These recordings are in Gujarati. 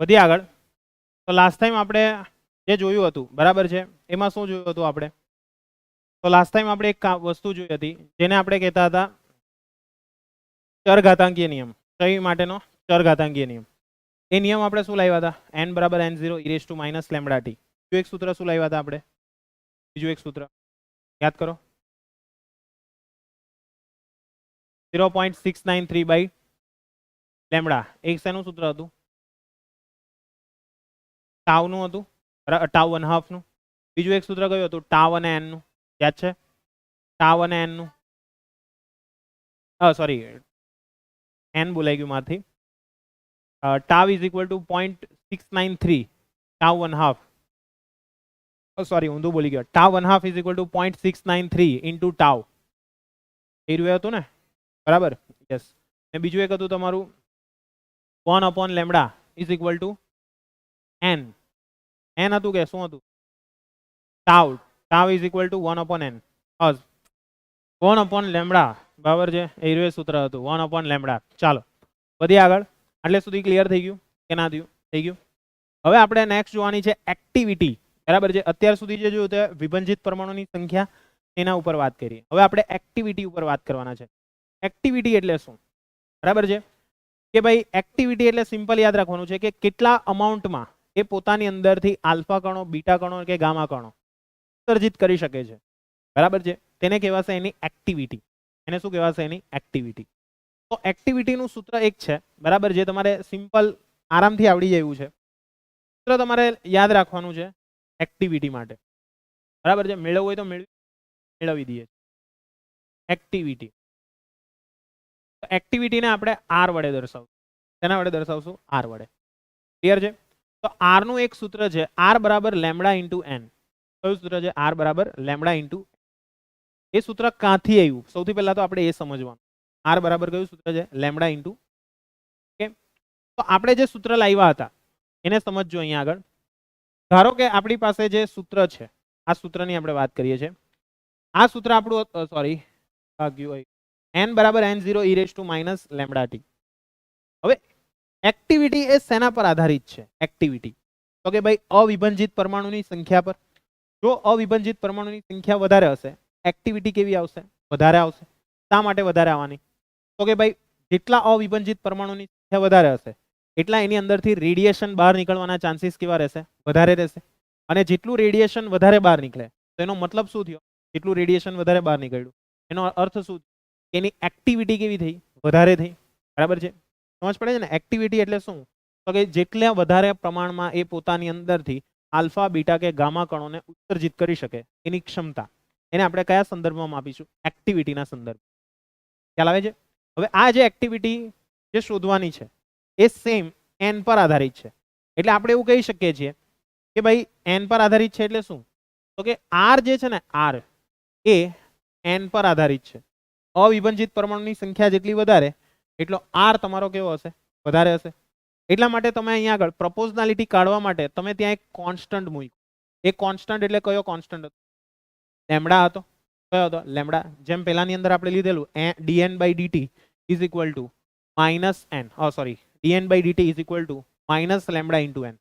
વધીએ આગળ. તો લાસ્ટ ટાઈમ આપણે જે જોયું હતું બરાબર છે, એમાં શું જોયું હતું આપણે? તો લાસ્ટ ટાઈમ આપણે એક વસ્તુ જોઈ હતી જેને આપણે કહેતા હતા ચરઘાતાંકીય નિયમ. કઈ માટેનો? ચરઘાતાંકીય નિયમ. એ નિયમ આપણે શું લાવ્યા હતા? n બરાબર n0 e raised to minus lambda t. બીજું એક સૂત્ર શું લાવ્યા હતા આપણે? બીજું એક સૂત્ર યાદ કરો. 0.693 બાય લેમ્બડા. એક શેનું સૂત્ર હતું? ટાઉ નું હતું, ટાઉ 1/2 નું. બીજું એક સૂત્ર કયું હતું? ટાઉ અને n નું. યાદ છે? ટાઉ અને n નું. સોરી, n બોલાઈ ગયું મારથી. Tau is equal to 0.693 tau 1/2. Sorry, ઊંધું બોલી ગયો. Tau 1/2 is equal to 0.693 into tau. એ રહ્યું હતું ને, બરાબર? યસ. અને બીજું એક હતું તમારું 1 upon lambda is equal two n. n હતું કે શું હતું? Tau. Tau is equal two 1 upon n. 1 upon lambda, બરાબર છે? એ રહ્યું સૂત્ર હતું 1 upon લેમ્બડા. ચાલો વધીએ આગળ. એટલે સુધી ક્લિયર થઈ ગયું કે ના થયું? થઈ ગયું. હવે આપણે નેક્સ્ટ જોવાની છે એક્ટિવિટી, બરાબર છે? અત્યાર સુધી જે જોયું તે વિભંજિત પરમાણુની સંખ્યા, એના ઉપર વાત કરીએ. હવે આપણે એક્ટિવિટી ઉપર વાત કરવાના છે. એક્ટિવિટી એટલે શું? બરાબર છે કે ભાઈ એક્ટિવિટી એટલે સિમ્પલ યાદ રાખવાનું છે કે કેટલા અમાઉન્ટમાં એ પોતાની અંદરથી આલ્ફા કણો, બીટા કણો કે ગામા કણો ઉત્સર્જિત કરી શકે છે, બરાબર છે? તેને કહેવાશે એની એક્ટિવિટી. એને શું કહેવાશે? એની એક્ટિવિટી. તો એક્ટિવિટીનું સૂત્ર એક છે, બરાબર? જે તમારે સિમ્પલ આરામથી આવડી જાય એવું છે. સૂત્ર તમારે યાદ રાખવાનું છે એક્ટિવિટી માટે, બરાબર છે? મેળવવું હોય તો મેળવી દઈએ. એક્ટિવિટી. એક્ટિવિટીને આપણે આર વડે દર્શાવશું. તેના વડે દર્શાવશું? આર વડે. ક્લિયર છે? તો આર નું એક સૂત્ર છે, આર બરાબર લેમ્બડા ઇન્ટુ એન. કયું સૂત્ર છે? આર બરાબર લેમ્બડા ઇન્ટુ. એ સૂત્ર ક્યાંથી આવ્યું? સૌથી પહેલા તો આપણે એ સમજવાનું. આર બરાબર કયું સૂત્ર છે? Lambda into. ઓકે, તો આપણે જે સૂત્ર લાવ્યા હતા એને સમજજો અહીંયા આગળ. ધારો કે આપણી પાસે જે સૂત્ર છે, આ સૂત્રની આપણે વાત કરીએ છીએ. આ સૂત્ર આપણું સોરી n બરાબર n0 e raised to minus lambda t. હવે એક્ટિવિટી એ શેના પર આધારિત છે? એક્ટિવિટી તો કે ભાઈ અવિભંજિત પરમાણુની સંખ્યા પર. જો અવિભંજિત પરમાણુની સંખ્યા વધારે હશે, એક્ટિવિટી કેવી આવશે? વધારે આવશે. શા માટે વધારે આવવાની? તો કે ભાઈ જેટલા અવિભંજિત પરમાણુની સંખ્યા વધારે હશે એટલા એની અંદરથી રેડિયેશન બહાર નીકળવાના ચાન્સીસ કેવા રહેશે? વધારે રહેશે. અને જેટલું રેડિયેશન વધારે બહાર નીકળે તો એનો મતલબ શું થયો? જેટલું રેડિયેશન વધારે બહાર નીકળ્યું એનો અર્થ શું? એની એક્ટિવિટી કેવી થઈ? વધારે થઈ, બરાબર છે? સમજ પડે છે ને? એક્ટિવિટી એટલે શું? તો કે જેટલા વધારે પ્રમાણમાં એ પોતાની અંદરથી આલ્ફા, બીટા કે ગામા કણોને ઉત્સર્જિત કરી શકે એની ક્ષમતા, એને આપણે કયા સંદર્ભમાં માપીશું? એક્ટિવિટીના સંદર્ભ. ખ્યાલ આવે છે? હવે આ જે એક્ટિવિટી જે શોધવાની છે એ સેમ n પર આધારિત છે. એટલે આપણે એવું કહી શકીએ છીએ કે ભાઈ n પર આધારિત છે એટલે શું? તો કે r જે છે ને, r એ n પર આધારિત છે. અવિભંજિત પરમાણુની સંખ્યા જેટલી વધારે એટલો r તમારો કેવો હશે? વધારે હશે. એટલા માટે તમે અહીંયા આગળ પ્રોપોઝનાલિટી કાઢવા માટે તમે ત્યાં એક કોન્સ્ટન્ટ મૂક્યો. એ કોન્સ્ટન્ટ એટલે કયો કોન્સ્ટન્ટ હતો? લેમ્બડા હતો. કયો હતો? લેમ્બડા. જેમ પહેલાની અંદર આપણે લીધેલું dn by dt is equal to minus n. Sorry, dn by dt is equal to minus lambda into n.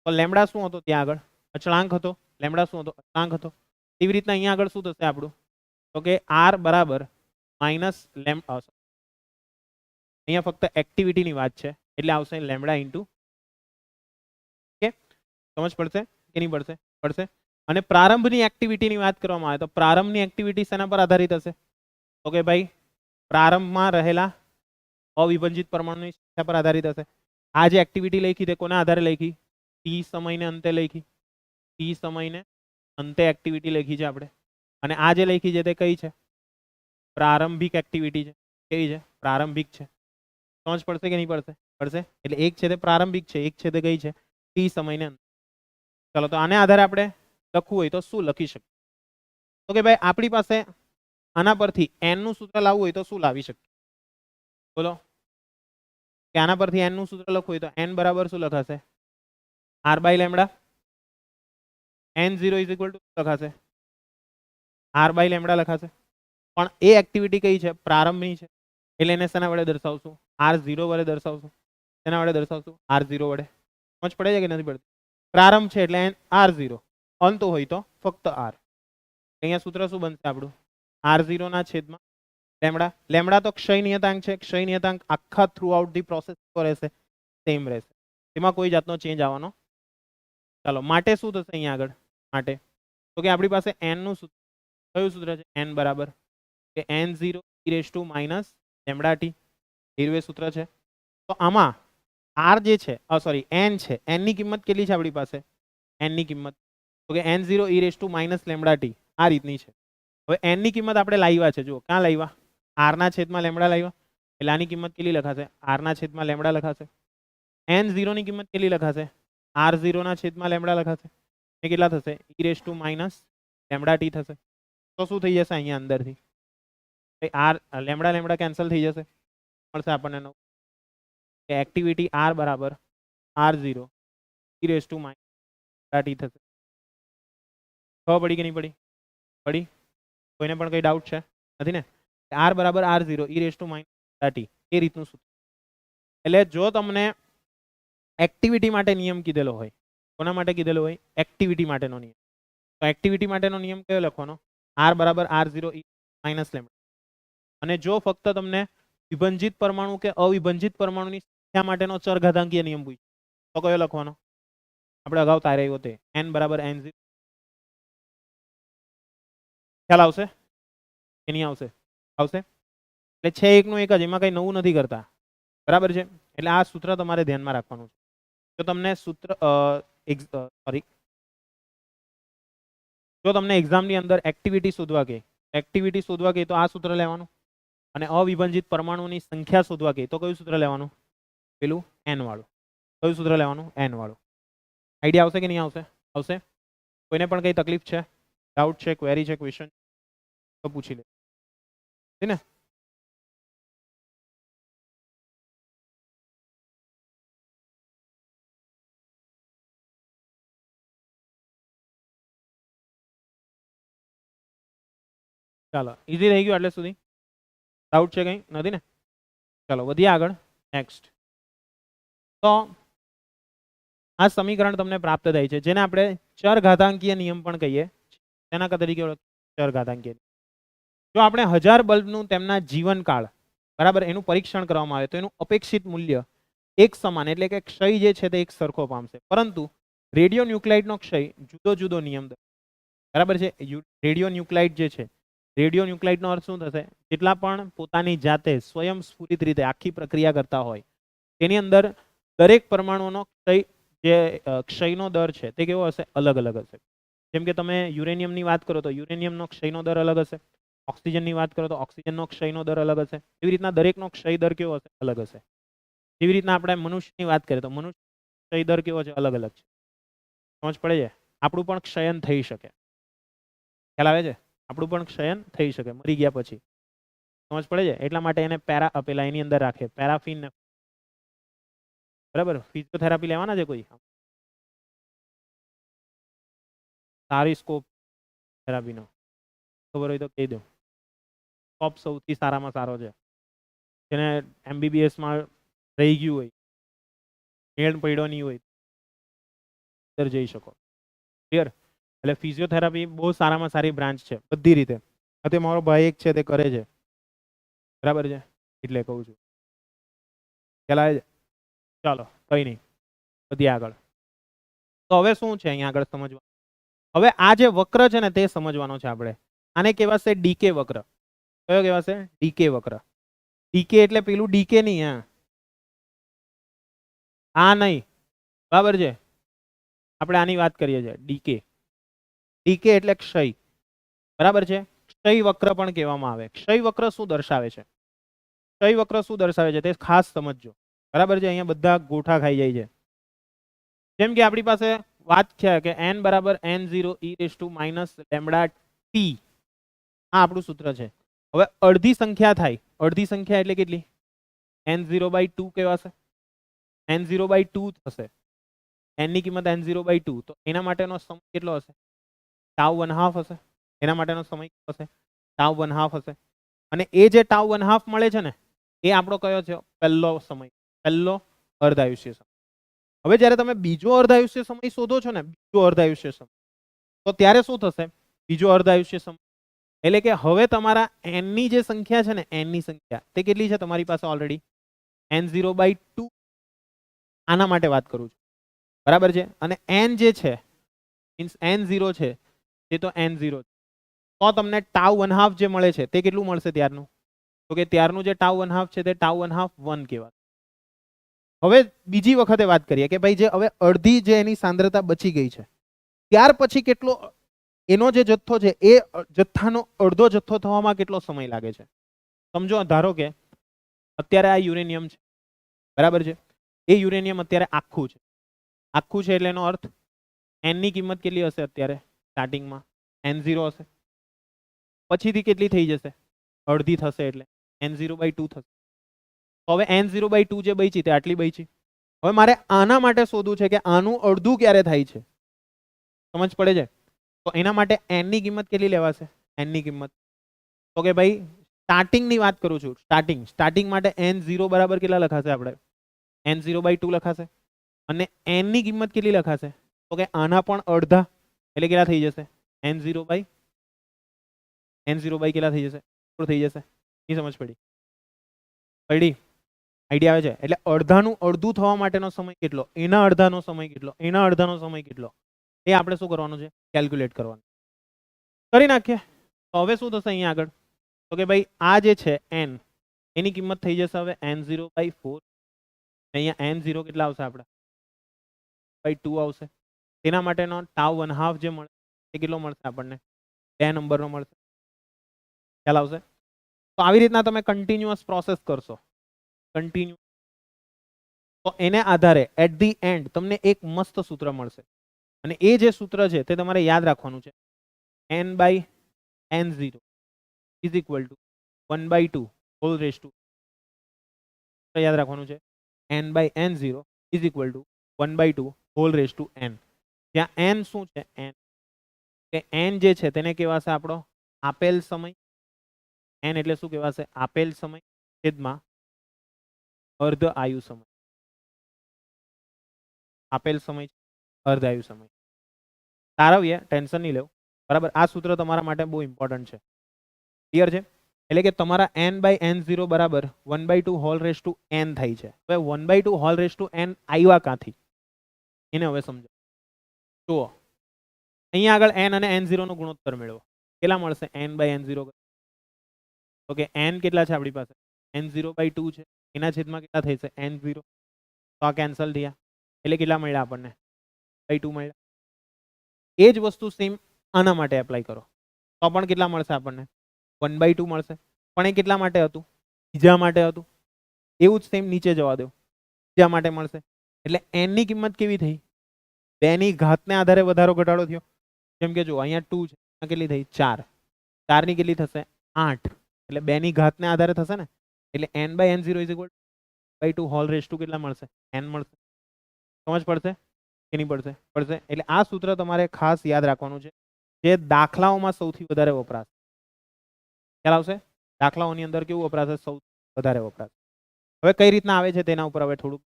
તો લેમ્બડા શું હતો ત્યાં આગળ? અચળાંક હતો. લેમ્બડા શું હતો? અચળાંક હતો. એવી રીતના અહીંયા આગળ શું થશે આપણું? તો કે r બરાબર માઇનસ લેમ્બડા. અહીંયા ફક્ત એક્ટિવિટીની વાત છે એટલે આવશે લેમ્બડા ઇન્ટુ. ઓકે, સમજ પડશે કે નહીં પડશે? પડશે. અને પ્રારંભની એક્ટિવિટીની વાત કરવામાં આવે તો પ્રારંભની એક્ટિવિટી શેના પર આધારિત હશે? તો કે ભાઈ પ્રારંભમાં રહેલા અવિભંજિત પરમાણુની સંખ્યા પર આધારિત હશે. આ જે એક્ટિવિટી લખી તે કોના આધારે લખી? t સમયને અંતે લખી. t સમયને અંતે એક્ટિવિટી લખી છે આપણે. અને આ જે લખી છે તે કઈ છે? પ્રારંભિક એક્ટિવિટી છે. કેવી છે? પ્રારંભિક છે. સમજ પડશે કે નહીં પડશે? પડશે. એટલે એક છે તે પ્રારંભિક છે, એક છે તે કઈ છે? t સમયને અંતે. ચાલો, તો આને આધારે આપણે લખવું હોય તો શું લખી શકીએ? તો કે ભાઈ આપણી પાસે આના પરથી n નું સૂત્ર લાવવું હોય તો શું લાવી શકીએ? બોલો. કે આના પરથી n નું સૂત્ર લખવું હોય તો n બરાબર શું લખાશે? r by lambda. n0 is equal to લખાશે? r બાય લેમ્બડા લખાશે. પણ એ એક્ટિવિટી કઈ છે? પ્રારંભની છે. એટલે એને શેના વડે દર્શાવશું? r0 વડે દર્શાવશું. શેના વડે દર્શાવશું? r0 વડે. સમજ પડે છે કે નથી પડતી? પ્રારંભ છે એટલે r0, અંત હોય તો ફક્ત r. અહીંયા સૂત્ર શું બનશે આપણું? r0 ના છેદમાં લેમડા. લેમડા તો ક્ષય નિયતાંક છે. ક્ષય નિયતાંક આખા થ્રુ આઉટ ધી પ્રોસેસ રહેશે, સેમ રહેશે, એમાં કોઈ જાતનો ચેન્જ આવવાનો. ચાલો માટે શું થશે અહીંયા આગળ? માટે તો કે આપણી પાસે n નું સૂત્ર, કયું સૂત્ર છે? n બરાબર કે n0 e raise to minus lambda t, એ સૂત્ર છે. તો આમાં r જે છે, સોરી n છે, n ની કિંમત કેટલી છે આપણી પાસે? n ની કિંમત તો કે n0 e raise to minus lambda T આ રીતની છે. હવે n ની કિંમત આપણે લાવ્યા છે, જુઓ ક્યાં લાવ્યા? r ના છેદમાં લેમડા લાવ્યા, એટલે આની કિંમત કેટલી લખાશે? r ના છેદમાં લેમડા લખાશે. n0 ની કિંમત કેટલી લખાશે? r0 ના છેદમાં લેમડા લખાશે. એ કેટલા થશે? e raise to minus lambda T થશે. તો શું થઈ જશે અહીંયા અંદરથી? r લેમડા લેમડા કેન્સલ થઈ જશે, મળશે આપણને કે એક્ટિવિટી r બરાબર r0 e raise to minus lambda T થશે. ખબર પડી કે નહીં પડી? પડી? કોઈને પણ કઈ ડાઉટ છે? નથી ને? r બરાબર r0 e raise to minus lambda t એ રીતનું સૂત્ર. એટલે જો તમને એક્ટિવિટી માટે નિયમ કીધેલો હોય, કોના માટે કીધેલો હોય? એક્ટિવિટી માટેનો નિયમ. તો એક્ટિવિટી માટેનો નિયમ કયો લખવાનો? r બરાબર r0 e માઇનસ લેમડા. અને જો ફક્ત તમને વિભંજિત પરમાણુ કે અવિભંજિત પરમાણુની સંખ્યા માટેનો ચરઘાતાંકીય નિયમ પૂછે તો કયો લખવાનો? આપણે અગાઉ તારે આવ્યો તે n બરાબર n0. ખ્યાલ આવશે કે નહીં આવશે? આવશે. એટલે છે એકનું એક જ, એમાં કઈ નવું નથી કરતા, બરાબર છે? એટલે આ સૂત્ર તમારે ધ્યાનમાં રાખવાનું છે. જો તમને સૂત્ર સોરી જો તમને એક્ઝામની અંદર એક્ટિવિટી શોધવા કહે તો આ સૂત્ર લેવાનું. અને અવિભંજિત પરમાણુની સંખ્યા શોધવા કહે તો કયું સૂત્ર લેવાનું? પેલું n વાળું. કયું સૂત્ર લેવાનું? n વાળું. આઈડિયા આવશે કે નહીં આવશે? આવશે. કોઈને પણ કઈ તકલીફ છે, ડાઉટ છે, ક્વેરી છે, ક્વેશ્ચન તો પૂછી લે, છે ને? ચાલો ઈઝી રહી ગયું એટલે સુધી? ડાઉટ છે કઈ? નથી ને? ચાલો વધીએ આગળ. નેક્સ્ટ. તો આ સમીકરણ તમને પ્રાપ્ત થાય છે, જેને આપણે ચરઘાતાંકીય નિયમ પણ કહીએ. તેના તરીકે ચરઘાતાંકીય. જો આપણે 1000 બલ્બનું તેમના જીવનકાળ બરાબર એનું પરીક્ષણ કરવામાં આવે તો એનું અપેક્ષિત મૂલ્ય એક સમાન એટલે કે ક્ષય જે છે તે એક સરખો પામશે. પરંતુ રેડિયો ન્યુક્લાઇડનો ક્ષય જુદો જુદો નિયમ બરાબર છે. રેડિયો ન્યુક્લાઇડ જે છે, રેડિયો ન્યુક્લાઇડનો અર્થ શું થશે? જેટલા પણ પોતાની જાતે સ્વયંસ્ફુરિત રીતે આખી પ્રક્રિયા કરતા હોય તેની અંદર દરેક પરમાણુનો ક્ષય જે ક્ષયનો દર છે તે કેવો હશે? અલગ અલગ હશે. જેમ કે તમે યુરેનિયમની વાત કરો તો યુરેનિયમનો ક્ષયનો દર અલગ હશે, ઓક્સિજનની વાત કરો તો ઓક્સિજનનો ક્ષયનો દર અલગ હશે. એવી રીતના દરેકનો ક્ષય દર કેવો હશે? અલગ હશે. જેવી રીતના આપણે મનુષ્યની વાત કરીએ તો મનુષ્ય ક્ષય દર કેવો છે? અલગ અલગ છે. સમજ પડે છે? આપણું પણ ક્ષયન થઈ શકે. ખ્યાલ આવે છે? આપણું પણ ક્ષયન થઈ શકે મરી ગયા પછી. સમજ પડે છે? એટલા માટે એને પેલા એની અંદર રાખે પેરાફિન, બરાબર? ફિઝિયોથેરાપી લેવાના છે કોઈ? સારી સ્કોપ થેરાપીનો ખબર હોય તો કહી દો. સ્કોપ સૌથી સારામાં સારો છે, જેને MBBS માં રહી ગયું હોય, મેળ પડ્યો નહીં હોય, અંદર જઈ શકો. ક્લિયર? એટલે ફિઝિયોથેરાપી બહુ સારામાં સારી બ્રાન્ચ છે બધી રીતે. તે મારો ભાઈ એક છે તે કરે છે, બરાબર છે? એટલે કહું છું. ખ્યાલ આવે છે? ચાલો કઈ નહીં, બધી આગળ. તો હવે શું છે અહીંયા આગળ સમજવા? હવે આ જે વક્ર છે ને તે સમજવાનો છે આપણે. આને કહેવાશે ડીકે વક્ર. કયો કહેવાશે? ડીકે વક્ર. ડીકે એટલે પેલું ડીકે નહીં, આ નહીં, બરાબર છે? આપણે આની વાત કરીએ છીએ ડીકે. ડીકે એટલે ક્ષય, બરાબર છે? ક્ષય વક્ર પણ કહેવામાં આવે. ક્ષય વક્ર શું દર્શાવે છે? ક્ષય વક્ર શું દર્શાવે છે તે ખાસ સમજજો, બરાબર છે? અહીંયા બધા ગોઠા ખાઈ જાય છે. જેમ કે આપણી પાસે વાત છે કે n બરાબર n0 e raise to minus lambda T, આ આપણું સૂત્ર છે. હવે અડધી સંખ્યા થાય, અડધી સંખ્યા એટલે કેટલી? n0/2 કહેવાશે. n0/2 થશે. n ની કિંમત n0/2, તો એના માટેનો સમય કેટલો હશે? τ½ હશે. એના માટેનો સમય કેટલો હશે? τ½ હશે. અને એ જે τ½ મળે છે ને એ આપણો કયો છે? પહેલો સમય, પહેલો અર્ધાયુષ્ય સમય. હવે જ્યારે તમે બીજો અર્ધાયુષ્ય સમય શોધો છો ને, બીજો અર્ધાયુષ્ય સમય, તો ત્યારે શું થશે? બીજો અર્ધાયુષ્ય સમય એટલે કે હવે તમારા n ની જે સંખ્યા છે ને, n ની સંખ્યા તે કેટલી છે તમારી પાસે ઓલરેડી? n0/2. આના માટે વાત કરું છું, બરાબર છે. અને n જે છે મીન્સ n0 છે તે તો n0 છે. તો તમને τ1/2 જે મળે છે તે કેટલું મળશે ત્યારનું? તો કે ત્યારનું જે τ1/2 છે તે τ1/2 1 કહેવાય. હવે બીજી વખતે વાત કરીએ કે ભાઈ જે હવે અડધી જે એની સાંદ્રતા બચી ગઈ છે, ત્યાર પછી કેટલો એનો જે જથ્થો છે એ જથ્થાનો અડધો જથ્થો થવામાં કેટલો સમય લાગે છે? સમજો, ધારો કે અત્યારે આ યુરેનિયમ છે, બરાબર છે. એ યુરેનિયમ અત્યારે આખું છે. આખું છે એટલે એનો અર્થ n ની કિંમત કેટલી હશે? અત્યારે સ્ટાર્ટિંગમાં n0 હશે. પછીથી કેટલી થઈ જશે? અડધી થશે એટલે n0/2 થશે. તો હવે n0/2 જે બચી તે આટલી બચી. હવે મારે આના માટે શોધવું છે કે આનું અડધું ક્યારે થાય છે. સમજ પડે છે? તો એના માટે n ની કિંમત કેટલી લેવાશે? n ની કિંમત તો કે ભાઈ સ્ટાર્ટિંગ ની વાત કરું છું. સ્ટાર્ટિંગ માટે n0 બરાબર કેટલા લખાશે? આપણે n0/2 લખાશે. અને n ની કિંમત કેટલી લખાશે? તો કે આના પણ અડધા એટલે કેટલા થઈ જશે? n0 કેટલા થઈ જશે? થઈ જશે. એ સમજ પડી? પડી? આઈડિયા આવે છે? એટલે અડધાનું અડધું થવા માટેનો સમય કેટલો, એના અડધાનો સમય કેટલો, એના અડધાનો સમય કેટલો, એ આપણે શું કરવાનું છે? કેલ્ક્યુલેટ કરવાનું. કરી નાખીએ. તો હવે શું થશે અહીંયા આગળ? તો કે ભાઈ આ જે છે n, એની કિંમત થઈ જશે હવે n0/4. અહીંયા n0 કેટલા આવશે? આપણે /2 આવશે. તેના માટેનો τ1/2 જે મળે એ કેટલો મળશે આપણને? 2 નંબરનો મળશે. ખ્યાલ આવશે? તો આવી રીતના તમે કન્ટિન્યુઅસ પ્રોસેસ કરશો, કન્ટિન્યુ. તો એને આધારે એટ ધી એન્ડ તમને એક મસ્ત સૂત્ર મળશે. અને એ જે સૂત્ર છે તે તમારે યાદ રાખવાનું છે. n/n0 is equal to 1/2 whole raise to. યાદ રાખવાનું છે n/n0 is equal to 1/2 whole raise to n. જ્યાં n શું છે? n કે n જે છે તેને કહેવાશે આપણો આપેલ સમય. n એટલે શું કહેવાશે? આપેલ સમય છેદમાં અર્ધ આયુ સમય. આપેલ સમય અર્ધ આયુ સમય. તારવીએ, ટેન્શન નહીં લેવું, બરાબર. આ સૂત્ર તમારા માટે બહુ ઇમ્પોર્ટન્ટ છે. ક્લિયર છે? એટલે કે તમારા n/n0 બરાબર 1/2 હોલ રેઝ ટુ n થાય છે. હવે 1/2 હોલ રેઝ ટુ n આવ્યા ક્યાંથી એને હવે સમજો. જુઓ, અહીંયા આગળ n અને n0 નો ગુણોત્તર મેળવો. કેટલા મળશે? n/n0. તો કે n કેટલા છે આપણી પાસે? n0/2 છે. એના છેદમાં કેટલા થશે? n0. તો આ કેન્સલ થયા એટલે કેટલા મળ્યા આપણને? /2 મળ્યા. એ જ વસ્તુ સેમ આના માટે એપ્લાય કરો તો પણ કેટલા મળશે આપણને? 1/2 મળશે. પણ એ કેટલા માટે હતું? બીજા માટે હતું. એવું જ સેમ નીચે જવા દો, બીજા માટે મળશે. એટલે n ની કિંમત કેવી થઈ? 2 ની ઘાતને આધારે વધારો ઘટાડો થયો. જેમ કે જો અહીંયા 2 છે, આ કેટલી થઈ? 4. 4 ની કેટલી થશે? 8. એટલે 2 ની ઘાતને આધારે થશે ને. એટલે n/n0 is equal to 2 whole raise to કેટલા મળશે? n મળશે. સમજ પડશે કે નહીં પડશે? પડશે. એટલે આ સૂત્ર તમારે ખાસ યાદ રાખવાનું છે, જે દાખલાઓમાં સૌથી વધારે વપરાશે. ખ્યાલ આવશે? દાખલાઓની અંદર કેવું વપરાશે? સૌથી વધારે વપરાશે. હવે કઈ રીતના આવે છે તેના ઉપર હવે થોડુંક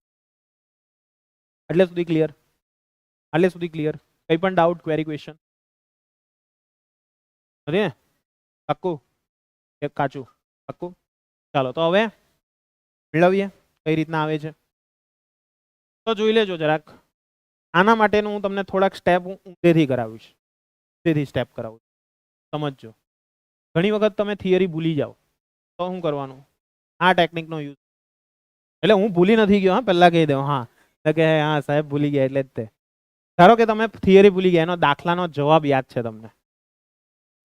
એટલે સુધી ક્લિયર? એટલે સુધી ક્લિયર? કઈ પણ ડાઉટ, ક્વેરી, ક્વેશ્ચન નથી ને? પાક્કું એક કાચું? પાક્કું. ચાલો તો હવે મેળવીએ કઈ રીતના આવે છે. તો જોઈ લેજો જરાક. આના માટેનું હું તમને થોડાક સ્ટેપ ઊંધેથી કરાવીશ. ઊંધેથી સ્ટેપ કરાવું. સમજજો. ઘણી વખત તમે થિયરી ભૂલી જાઓ તો શું કરવાનું? આ ટેકનિકનો યુઝ. એટલે હું ભૂલી નથી ગયો, હા, પહેલા કહી દઉં. હા, કે હા સાહેબ ભૂલી ગયા એટલે જ તે. ધારો કે તમે થિયરી ભૂલી ગયા, એનો દાખલાનો જવાબ યાદ છે તમને,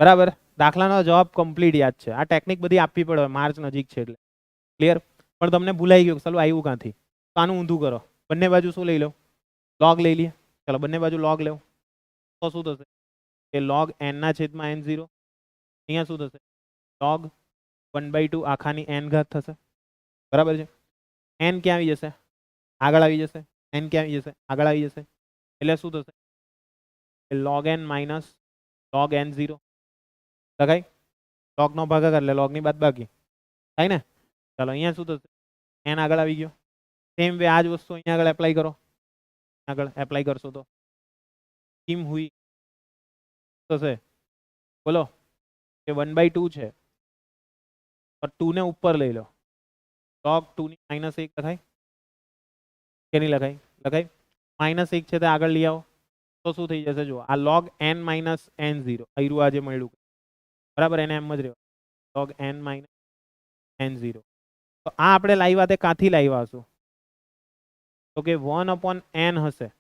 બરાબર. દાખલાનો જવાબ કમ્પ્લીટ યાદ છે. આ ટેકનિક બધી આપવી પડે, માર્ચ નજીક છે એટલે. ક્લિયર? પણ તમને ભૂલાઈ ગયું, ચાલો આવ્યું ક્યાંથી? તો આનું ઊંધું કરો. બંને બાજુ શું લઈ લો? લોગ લઈ લઈએ. ચાલો બંને બાજુ લોગ લેવો તો શું થશે? કે લોગ n ના છેદમાં n0. અહીંયા શું થશે? લોગ 1/2 આખાની n ઘાત થશે. બરાબર છે. n ક્યાં આવી જશે? આગળ આવી જશે. n ક્યાં આવી જશે? આગળ આવી જશે. એટલે શું થશે? log n minus log n0 લખાય. log નો ભાગાકાર એટલે log ની બાદબાકી થાય ને. ચાલો અહીંયા શું થશે? n આગળ આવી ગયો. સેમ વે આ જ વસ્તુ અહીંયા આગળ એપ્લાય કરો. આગળ એપ્લાય કરશો તો સ્કીમ હુઈ થશે બોલો કે 1/2 છે और 2 ने ऊपर લઈ લો log 2 ની -1 લખાય કે નહીં લખાય લખાય -1 છે તો આગળ લઈ આવો તો શું થઈ જશે જો આ log n - n0 આયરું આજે મળ્યું બરાબર એને એમ જ રહ્યો log n - n0 તો આ આપણે લાવ્યા તે કાથી લાવ્યા હશું તો કે 1/n હશે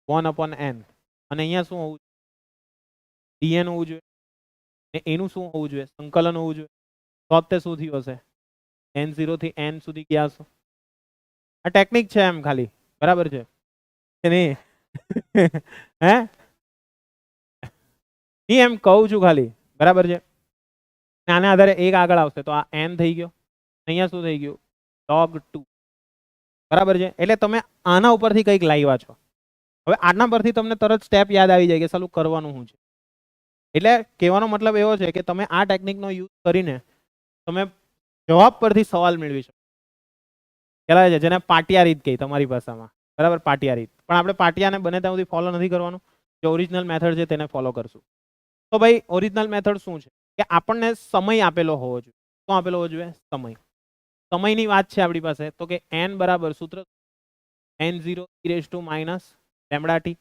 1/n અને અહીંયા શું હોવું dn હોવું જોઈએ ને એનું શું હોવું જોઈએ સંકલન હોવું જોઈએ તો તે શું થયું હશે n0 થી n સુધી ગયા હશો આ ટેકનિક છે એમ ખાલી બરાબર છે કે નહીં હે એમ કહું છું ખાલી બરાબર છે આના આધારે એક આગળ આવશે તો આ n થઈ ગયો અહીંયા શું થઈ ગયું log 2 બરાબર છે એટલે તમે આના ઉપરથી કંઈક લાવ્યા છો હવે આના પરથી તમને તરત સ્ટેપ યાદ આવી જાય કે સાલું કરવાનું શું છે એટલે કહેવાનો મતલબ એવો છે કે તમે આ ટેકનિકનો યુઝ કરીને તમે જવાબ પરથી સવાલ મેળવી શકો ખ્યાલ આવે છે જેને પાટિયા રીત કહી તમારી ભાષામાં બરાબર પાટિયા રીત પણ આપણે પાટિયાને બને ત્યાં સુધી ફોલો નથી કરવાનું જે ઓરિજિનલ મેથડ છે તેને ફોલો કરશું તો ભાઈ ઓરિજિનલ મેથડ શું છે કે આપણને સમય આપેલો હોવો જોઈએ શું આપેલો હોવો જોઈએ સમયની વાત છે આપણી પાસે તો કે n બરાબર સૂત્ર n0 e raised to minus lambda t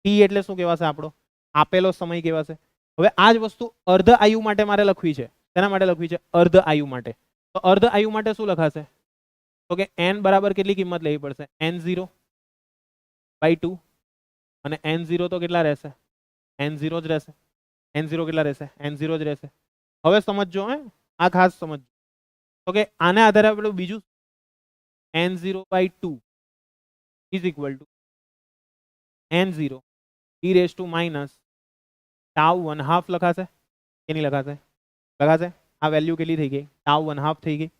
t એટલે શું કહેવાશે આપણો આપેલો સમય કહેવાશે હવે આ જ વસ્તુ અર્ધ આયુ માટે મારે લખવી છે તેના માટે લખવી છે અર્ધ આયુ માટે તો અર્ધ આયુ માટે શું લખાશે તો કે n બરાબર કેટલી કિંમત લેવી પડશે n0/2 અને n0 તો કેટલા રહેશે n0 જ રહેશે n0 કેટલા રહેશે n0 જ રહેશે હવે સમજજો હે આ ખાસ સમજજો તો કે આને આધારે આપણે બીજું n0/2 is equal to n0 e raised to minus tau 1/2 લખાશે કે નહીં લખાશે લખાશે આ વેલ્યુ કેટલી થઈ ગઈ tau 1/2 થઈ ગઈ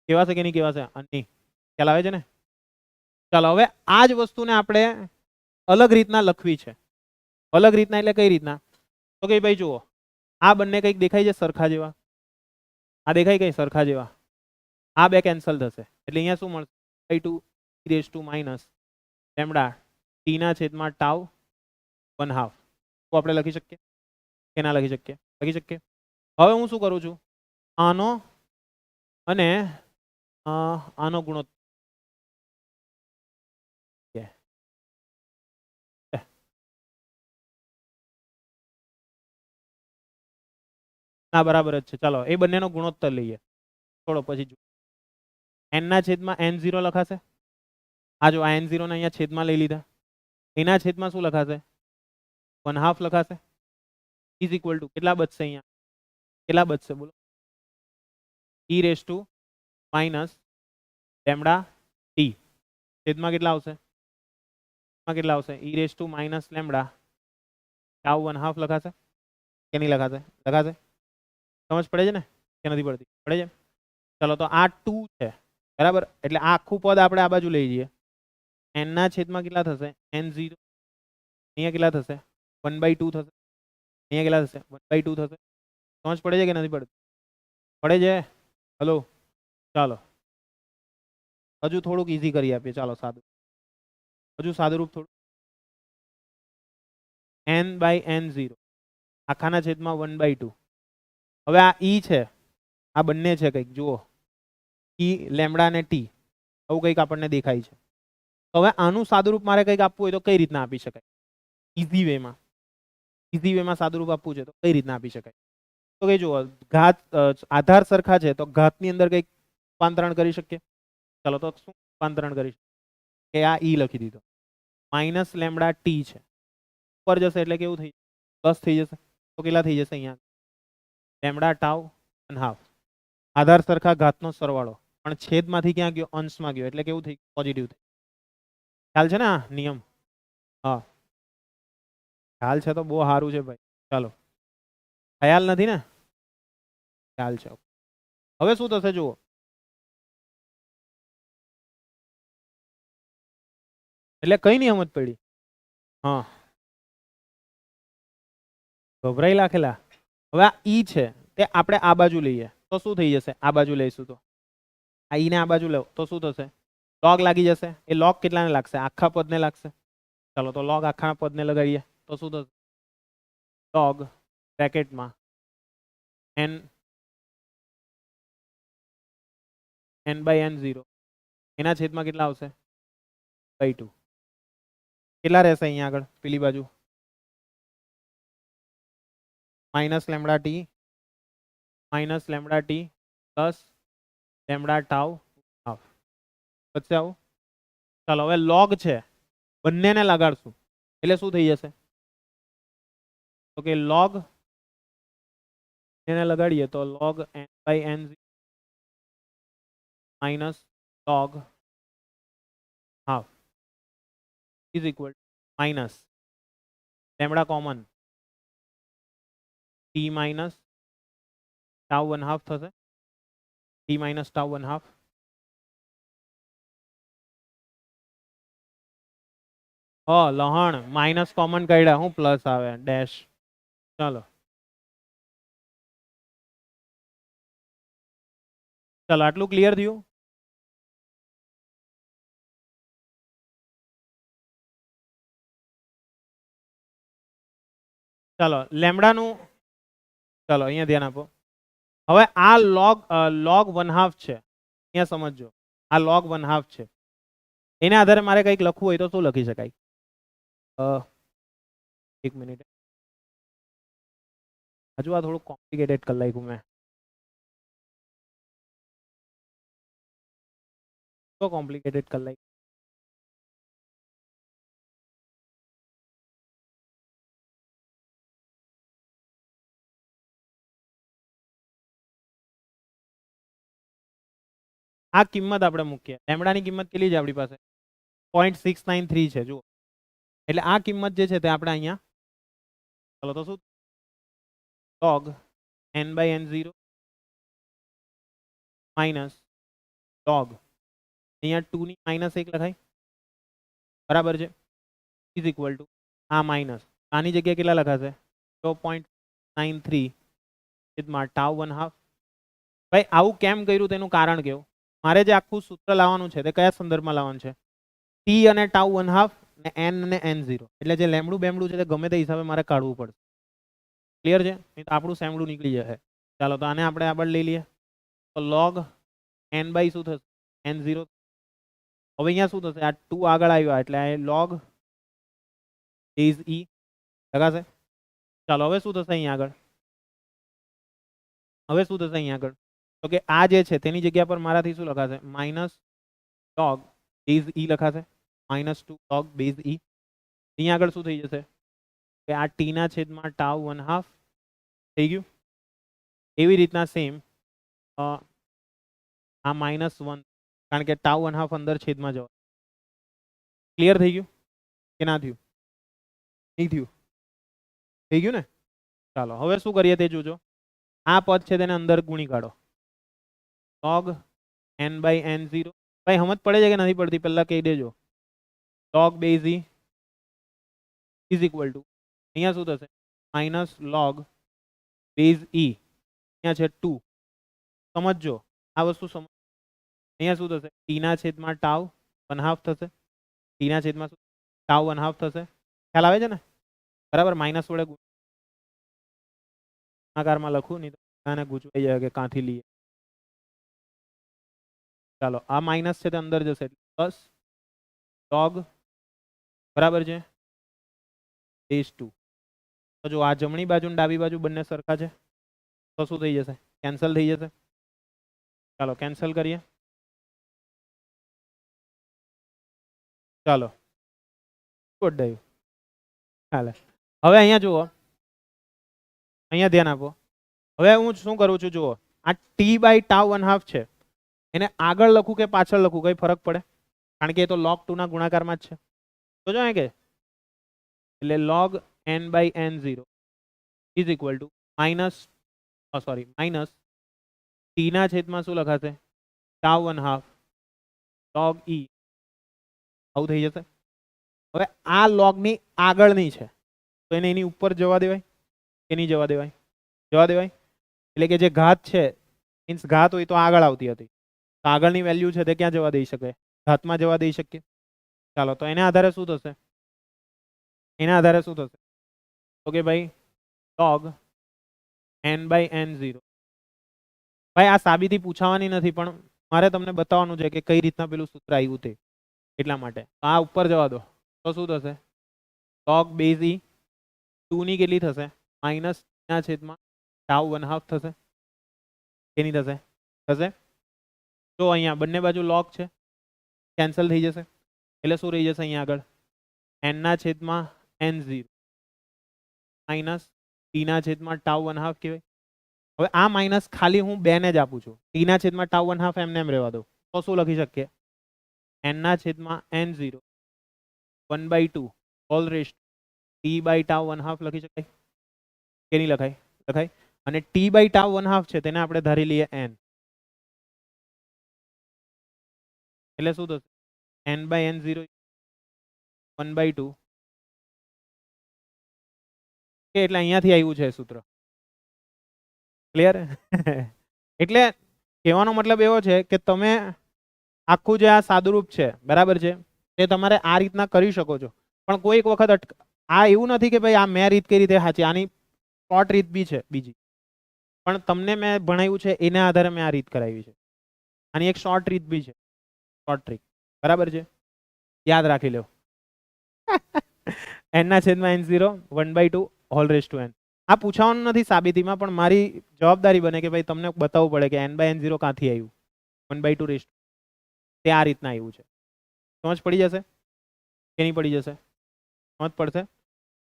કેવાશે કે નહીં કેવાશે નહીં ખ્યાલ આવે છે ને ચાલો હવે આ જ વસ્તુને આપણે અલગ રીતના લખવી છે અલગ રીતના એટલે કઈ રીતના તો કે ભાઈ જુઓ આ બંને કંઈક દેખાય છે સરખા જેવા આ દેખાય કઈ સરખા જેવા આ બે કેન્સલ થશે એટલે અહીંયા શું મળશે -2 e raised to minus lambda t ના છેદમાં tau 1/2 તો આપણે લખી શકીએ કે ના લખી શકીએ હવે હું શું કરું છું આનો અને આનો ગુણોત્તર ના બરાબર જ છે ચાલો એ બંનેનો ગુણોત્તર લઈએ થોડો પછી n ના છેદમાં n0 લખાશે આ જો આ n0 ને અહીંયા છેદમાં લઈ લીધા એના છેદમાં શું લખાશે 1/2 લખાશે ઇઝ ઇક્વલ ટુ કેટલા બચશે અહીંયા કેટલા બચશે બોલો e raised to minus lambda t છેદમાં કેટલા આવશે e raised to minus lambda tau 1/2 લખાશે કે નહીં લખાશે સમજ પડે છે ને કે નથી પડતી પડે છે ચાલો તો આ 2 છે બરાબર એટલે આ આખું પદ આપણે આ બાજુ લઈ જઈએ n ના છેદમાં કેટલા થશે n0 અહીંયા કેટલા થશે 1/2 થશે અહીંયા કેટલા થશે 1/2 થશે સમજ પડે છે કે નથી પડતી પડે છે હલો ચાલો હજુ થોડુંક ઈઝી કરી આપીએ ચાલો સાદું હજુ સાદુરૂપ થોડું n/n0 આખાના છેદમાં 1/2 હવે આ e છે આ બંને છે કંઈક જુઓ e લેમ્બડા અને t આવું કંઈક આપણને દેખાય છે તો હવે આનું સાદુરૂપ મારે કંઈક આપવું હોય તો કઈ રીતના આપી શકાય ઈઝી વેમાં સાદુરૂપ આપવું છે તો કઈ રીતના આપી શકાય તો કે જુઓ ઘાત આધાર સરખા છે તો ઘાતની અંદર કંઈક રૂપાંતરણ કરી શકીએ ચાલો તો શું રૂપાંતરણ કરી શકીએ કે આ e લખી દીધો માઇનસ લેમ્બડા t છે ઉપર જશે એટલે કેવું થઈ પ્લસ થઈ જશે તો કેટલા થઈ જશે અહીંયા લેમ્બડા tau 1/2 આધાર સરખા ઘાતનો સરવાળો પણ છેદમાંથી ક્યાં ગયો અંશમાં ગયો એટલે કેવું થઈ પોઝિટિવ થઈ ખ્યાલ છે ને આ નિયમ હા ખ્યાલ છે તો બહુ સારું છે ભાઈ ચાલો ખ્યાલ નથી ને ખ્યાલ છે હવે શું થશે જુઓ એટલે કઈ નહીં સમજ પડી હા ગભરાઈ લાખેલા હવે આ ઈ છે તે આપણે આ બાજુ લઈએ તો શું થઈ જશે આ બાજુ લઈશું તો આ ઈ ને આ બાજુ લો તો શું થશે log લાગી જશે. એ log કેટલાને લાગશે? આખા પદને લાગશે. ચાલો તો log આખા પદને લગાડીએ તો શું થશે? log બ્રેકેટમાં n by n0 એના છેદમાં કેટલા આવશે? by 2. કેટલા રહેશે અહીંયા આગળ પેલી બાજુ? Minus lambda T plus lambda tau half. વચ્ચે આવું. ચાલો હવે log છે બંનેને લગાડશું એટલે શું થઈ જશે? તો કે log એને લગાડીએ તો log n by n0 minus log half is equal to minus lambda common t minus tau 1/2 થશે. t minus tau 1/2. લહણ માઇનસ કોમન કાઢ્યા, હું પ્લસ આવે ડેશ. ચાલો ચાલો આટલું ક્લિયર થયું. ચાલો લેમડાનું ચાલો અહીંયા ધ્યાન આપો. હવે આ log 1/2 છે. અહીંયા સમજો આ log 1/2 છે. એના આધારે મારે કંઈક લખવું હોય તો શું લખી શકાય? એક મિનિટ, હજુ આ થોડું કોમ્પ્લિકેટેડ કરી નાખ્યું મેં. તો કોમ્પ્લિકેટેડ કરી નાખ્યું. આ કિંમત આપણે મૂકીએ. લેમડાની કિંમત કેટલી છે આપણી પાસે? 0.693 છે. જુઓ એટલે આ કિંમત જે છે તે આપણે અહીંયા ચાલો તો શું log n by n0 minus log અહીંયા 2 ની માઇનસ 1 લખાય બરાબર છે ઇઝ ઇક્વલ ટુ આ માઇનસ આની જગ્યાએ કેટલા લખાશે? 0.93 છેદમાં ટાઉ 1/2. ભાઈ આવું કેમ કર્યું તેનું કારણ કેવું? મારે જે આખું સૂત્ર લાવવાનું છે તે કયા સંદર્ભમાં લાવવાનું છે? t અને ટાઉ 1/2 ને n અને n0. એટલે જે લેમડું બેમડું છે તે ગમે તે હિસાબે મારે કાઢવું પડશે. ક્લિયર છે? નહીં તો આપણું સેમડું નીકળી જશે. ચાલો તો આને આપણે આગળ લઈ લઈએ તો log n બાય શું થશે? n0. હવે અહીંયા શું થશે? આ 2 આગળ આવ્યા એટલે આ log બેઝ e લગાશે. ચાલો હવે શું થશે અહીંયા આગળ? હવે શું થશે અહીંયા આગળ? તો કે આ જે છે તેની જગ્યા પર મારાથી શું લખાશે? માઇનસ log બેઝ e લખાશે. -2 log બેઝ e. અહીંયા આગળ શું થઈ જશે? કે આ t ના છેદમાં ટાઉ 1/2 થઈ ગયું. એવી રીતના સેમ આ -1 કારણ કે ટાઉ 1/2 અંદર છેદમાં જવા. ક્લિયર થઈ ગયું કે ના થયું? નહીં થયું? થઈ ગયું ને? ચાલો હવે શું કરીએ તે જોજો. આ પદ છે તેને અંદર ગુણી કાઢો. log n by n0. ભાઈ સમજ પડે છે કે નથી પડતી? પહેલા કહી દેજો. log base e is equal two અહીંયા શું થશે? માઇનસ log બેઝ e અહીંયા છે 2. સમજો આ વસ્તુ સમજ. અહીંયા શું થશે? t ના છેદમાં ટાઉ 1/2 થશે. t ના છેદમાં શું? ટાઉ 1/2 થશે. ખ્યાલ આવે છે ને? બરાબર. માઇનસ વડે ગુણાકારમાં લખું નહીં તો આને ગૂંચવાઈ જાય કે કાંથી લઈએ. ચાલો આ માઇનસ છે તે અંદર જશે પ્લસ log બરાબર છે બેઝ 2. તો જો આ જમણી બાજુ અને ડાબી બાજુ બંને સરખા છે તો શું થઈ જશે? કેન્સલ થઈ જશે. ચાલો કેન્સલ કરીએ. ચાલો ગોઠવાયું. ચાલે હવે અહીંયા જુઓ, અહીંયા ધ્યાન આપો. હવે હું શું કરું છું જુઓ, આ t બાય ટાઉ 1/2 છે એને આગળ લખું કે પાછળ લખું કઈ ફરક પડે? કારણ કે એ તો log 2 ના ગુણાકારમાં જ છે. તો જો કે એટલે log n by n0 is equal two minus t ના છેદમાં શું લખાશે? Tau 1/2 log e. આવું થઈ જશે. હવે આ log ની આગળની છે તો એને એની ઉપર જવા દેવાય કે નહીં જવા દેવાય? જવા દેવાય. એટલે કે જે ઘાત છે મીન્સ ઘાત હોય તો આગળ આવતી હતી તો આગળની વેલ્યુ છે તે ક્યાં જવા દઈ શકે? ઘાતમાં જવા દઈ શકીએ? ચાલો તો એના આધારે શું થશે? એના આધારે શું થશે? તો કે ભાઈ log n/n0. ભાઈ આ સાબિતી પૂછાવાની નથી, પણ મારે તમને બતાવવાનું છે કે કઈ રીતના પેલું સૂત્ર આવ્યું તે, એટલા માટે આ ઉપર જવા દો. તો શું થશે? log બેઝ e 2 ની કેટલી થશે? માઇનસ ના છેદમાં ટાઉ 1/2 થશે. કેની થશે? થશે. તો અહીંયા બંને બાજુ log છે, કેન્સલ થઈ જશે. એટલે શું રહી જશે અહીંયા આગળ? n ના છેદમાં n0 માઇનસ t ના છેદમાં ટાઉ 1/2 કહેવાય. હવે આ માઇનસ ખાલી હું 2 ને જ આપું છું. t ના છેદમાં ટાઉ 1/2 એમને એમ રહેવા દો. તો શું લખી શકીએ? n ના છેદમાં n0 1/2 whole raised t by tau 1/2 લખી શકાય કે નહીં લખાય? લખાય. અને t બાય ટાઉ 1/2 છે તેને આપણે ધારી લઈએ n. એટલે શું થશે? n/n0 1/2. કે એટલે અહીંયાથી આવ્યું છે સૂત્ર. ક્લિયર? એટલે કહેવાનો મતલબ એવો છે કે તમે આખું જે આ સાદુરૂપ છે, બરાબર છે, તે તમારે આ રીતના કરી શકો છો. પણ કોઈક વખત આ એવું નથી કે ભાઈ આ મેં રીત કઈ રીતે સાચી, આની શોર્ટ રીત બી છે બીજી, પણ તમને મેં ભણાવ્યું છે એના આધારે મેં આ રીત કરાવી છે. આની એક શોર્ટ રીત બી છે, શોર્ટ ટ્રીક, બરાબર છે, યાદ રાખી લો. n ના છેદમાં n0 1/2 hall raise to n. આ પૂછવાનું નથી સાબિતીમાં, પણ મારી જવાબદારી બને કે ભાઈ તમને બતાવવું પડે કે n/n0 ક્યાંથી આવ્યું, 1/2 રેસ તે આ રીતના આવ્યું છે. સમજ પડી જશે કે નહીં પડી જશે? સમજ પડશે.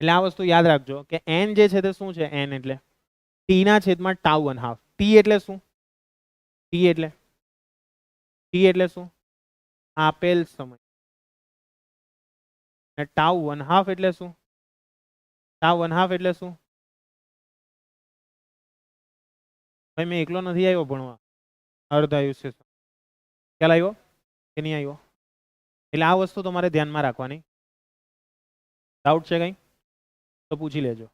એટલે આ વસ્તુ યાદ રાખજો કે n જે છે તે શું છે? n એટલે t ના છેદમાં ટાઉ 1/2. t એટલે શું? t એટલે શું? આપેલ સમય. અને ટાઉ 1/2 એટલે શું? ટાઉ 1/2 એટલે શું? ભાઈ મેં એકલો નથી આવ્યો ભણવા, અર્ધ આયુષ્ય. ખ્યાલ આવ્યો કે નહીં આવ્યો? એટલે આ વસ્તુ તમારે ધ્યાનમાં રાખવાની. ડાઉટ છે કઈ તો પૂછી લેજો.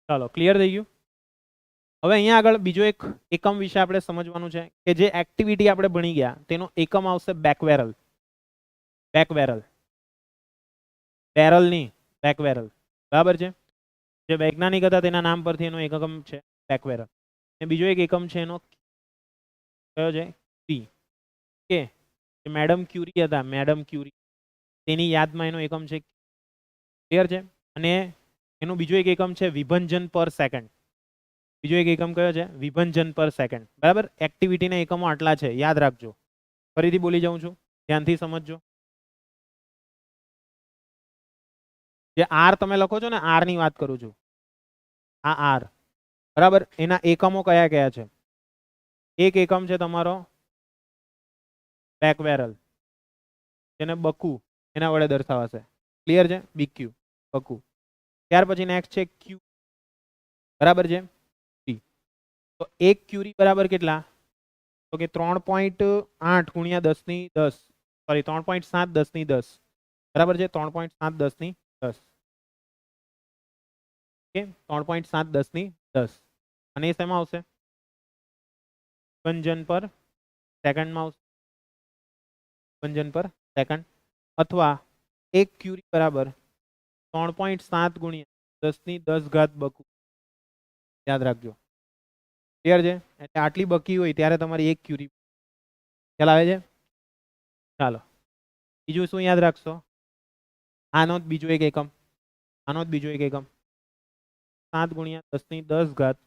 ચાલો ક્લિયર થઈ ગયું. હવે અહીંયા આગળ બીજો એક એકમ વિશે આપણે સમજવાનું છે કે જે એક્ટિવિટી આપણે ભણી ગયા તેનો એકમ આવશે બેકવેરલ. બેકવેરલ, બેરલ ની બેકવેરલ, બરાબર છે. જે વૈજ્ઞાનિક હતા તેના નામ પરથી એનો એકમ છે બેકવેરલ. અને બીજો એક એકમ છે એનો કયો છે? ક્યુરી. કે મેડમ ક્યુરી હતા, મેડમ ક્યુરી, તેની યાદમાં એનો એકમ છે. ક્લિયર છે. અને એનું બીજો એક એકમ છે વિભંજન પર સેકન્ડ. બીજો એક એકમ કયો છે? વિભંજન પર સેકન્ડ. બરાબર. એક્ટિવિટીના એકમો આટલા છે, યાદ રાખજો. ફરીથી બોલી જાઉં છું, ધ્યાનથી સમજજો. જે આર તમે લખો છો ને, આર ની વાત કરું છું, આ આર, બરાબર, એના એકમો કયા કયા છે? એક એકમ છે તમારો બેકવેરલ, જેને બકુ એના વડે દર્શાવાશે. ક્લિયર છે? બીક્યુ, બકુ. ત્યાર પછી નેક્સ્ટ છે ક્યુ, બરાબર છે. તો એક ક્યુરી બરાબર કેટલા? તો કે 3.8 ગુણ્યા 10 ની 10, સોરી 3.7 10 ની 10, બરાબર છે. 3.7 10 ની 10, ઓકે, 3.7 10 ની 10. અને એ શેમાં આવશે? વિભંજન પર સેકન્ડમાં આવશે. વિભંજન પર સેકન્ડ. અથવા એક ક્યુરી બરાબર 3.7 ગુણ્યા 10 ની 10 ઘાત બકુ. યાદ રાખજો. ક્લિયર છે? એટલે આટલી બકી હોય ત્યારે તમારી એક ક્યુરી. ખ્યાલ આવે છે? ચાલો બીજું શું યાદ રાખશો? આનો જ બીજો એક એકમ, આનો જ બીજો એક એકમ 7 ગુણ્યા 10 ની 10 ઘાત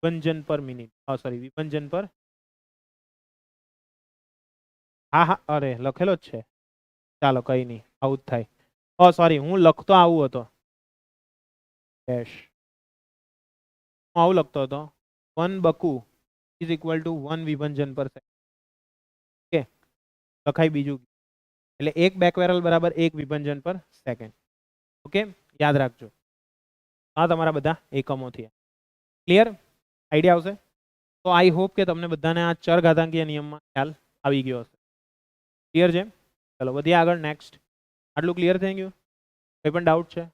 વિભંજન પર મિનિટ, સોરી વિભંજન પર, હા હા અરે લખેલો જ છે. ચાલો કઈ નહીં, આવું જ થાય. સોરી હું લખતો આવું હતો, ડેશ, હું આવું લખતો હતો, 1 બકુ ઇઝ ઇક્વલ ટુ 1 વિભંજન પર સેકન્ડ. ઓકે, લખાય બીજું. એટલે એક બેકવેરલ બરાબર એક વિભંજન પર સેકન્ડ. ઓકે, યાદ રાખજો. આ તમારા બધા એકમો થયા. ક્લિયર? આઈડિયા આવશે? તો આઈ હોપ કે તમને બધાને આ ચરઘાતાંકીય નિયમમાં ખ્યાલ આવી ગયો હશે. ક્લિયર છે? ચલો વધીએ આગળ. નેક્સ્ટ. આટલું ક્લિયર થઈ ગયું? કોઈ પણ ડાઉટ છે?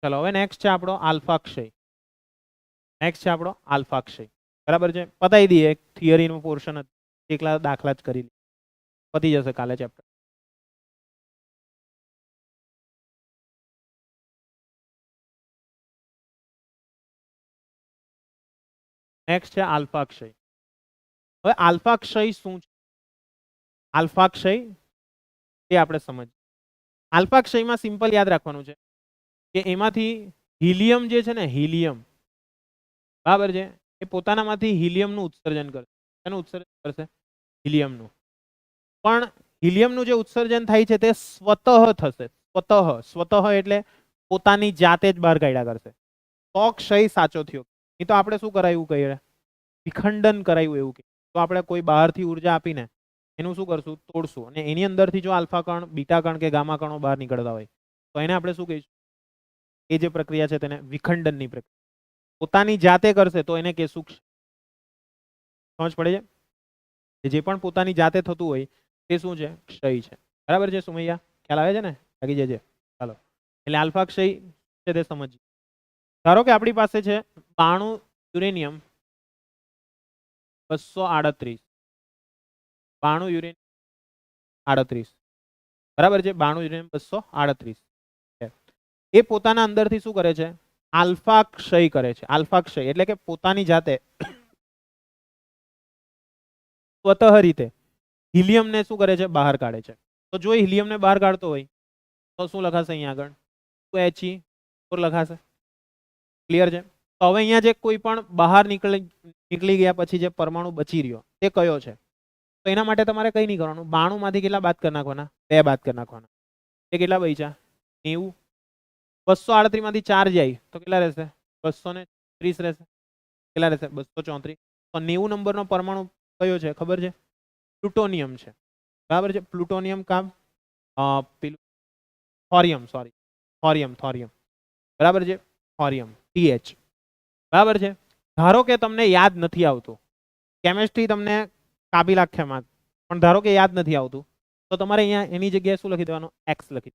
ચલો હવે નેક્સ્ટ છે આપણો આલ્ફા ક્ષય. નેક્સ્ટ છે આપણો આલ્ફાક્ષય, બરાબર છે. પતાવી દઈએ, થિયરીનું પોર્શન એકલા દાખલા જ કરી પતી જશે કાલે ચેપ્ટર. નેક્સ્ટ છે આલ્ફાક્ષય. હવે આલ્ફાક્ષય શું છે? આલ્ફાક્ષય એ આપણે સમજ. આલ્ફાક્ષયમાં સિમ્પલ યાદ રાખવાનું છે કે એમાંથી હિલિયમ જે છે ને, હિલિયમ, બરાબર છે, એ પોતાનામાંથી હિલિયમનું ઉત્સર્જન કરશે. એનું ઉત્સર્જન કરશે હિલિયમનું. પણ હિલિયમનું જે ઉત્સર્જન થાય છે તે સ્વતઃ થશે. સ્વતઃ એટલે પોતાની જાતે જ બહાર કાઢ્યા કરશે. તો ક્ષય સાચો થયો. એ તો આપણે શું કરાયું કહીએ, વિખંડન કરાયું એવું કે. તો આપણે કોઈ બહારથી ઉર્જા આપીને એનું શું કરશું, તોડશું, અને એની અંદરથી જો આલ્ફા કણ, બીટા કણ કે ગામા કણો બહાર નીકળતા હોય તો એને આપણે શું કહીશું? એ જે પ્રક્રિયા છે તેને વિખંડનની પ્રક્રિયા. પોતાની જાતે કરશે તો એને કહેશું. સમજ પડે છે? જે પણ પોતાની જાતે થતું હોય તે શું છે? ક્ષય છે. બરાબર છે સુમૈયા? ખ્યાલ આવે છે ને? લાગી જજે. ચાલો, એટલે આલ્ફા ક્ષય છે તે સમજીએ. ધારો કે આપણી પાસે છે 92 યુરેનિયમ 238. 92 યુરેનિયમ 38, બરાબર છે. 92 યુરેનિયમ 238 એ પોતાના અંદરથી શું કરે છે? આલ્ફા ક્ષય કરે છે. આલ્ફા ક્ષય એટલે કે પોતાની જાતે સ્વતઃ રીતે હિલિયમને શું કરે છે? બહાર કાઢે છે. તો જો હિલિયમને બહાર કાઢતો હોય તો શું લખાશે? અહીંયા આગળ He4 લખાશે. ક્લિયર છે? તો હવે અહીંયા જે કોઈ પણ બહાર નીકળી ગયા પછી જે પરમાણુ બચી રહ્યો તે કયો છે? તો એના માટે તમારે કઈ નહીં કરવાનું. 92 માંથી કેટલા બાદ કરી નાખવાના? 2 બાદ કરી નાખવાના. એ કેટલા બચ્યા? 90. 238 માંથી 4 જાય તો કેટલા રહેશે? 230 રહેશે. કેટલા રહેશે? 234. તો 90 નંબરનો પરમાણુ કયો છે ખબર છે? પ્લુટોનિયમ છે. બરાબર છે. પ્લુટોનિયમ કામ થોરિયમ, સોરી, થોરિયમ, બરાબર છે. થોરિયમ, TH, બરાબર છે. ધારો કે તમને યાદ નથી આવતું, કેમેસ્ટ્રી તમને કાપી નાખે માર્ક, પણ ધારો કે યાદ નથી આવતું તો તમારે અહીંયા એની જગ્યાએ શું લખી દેવાનું? એક્સ લખી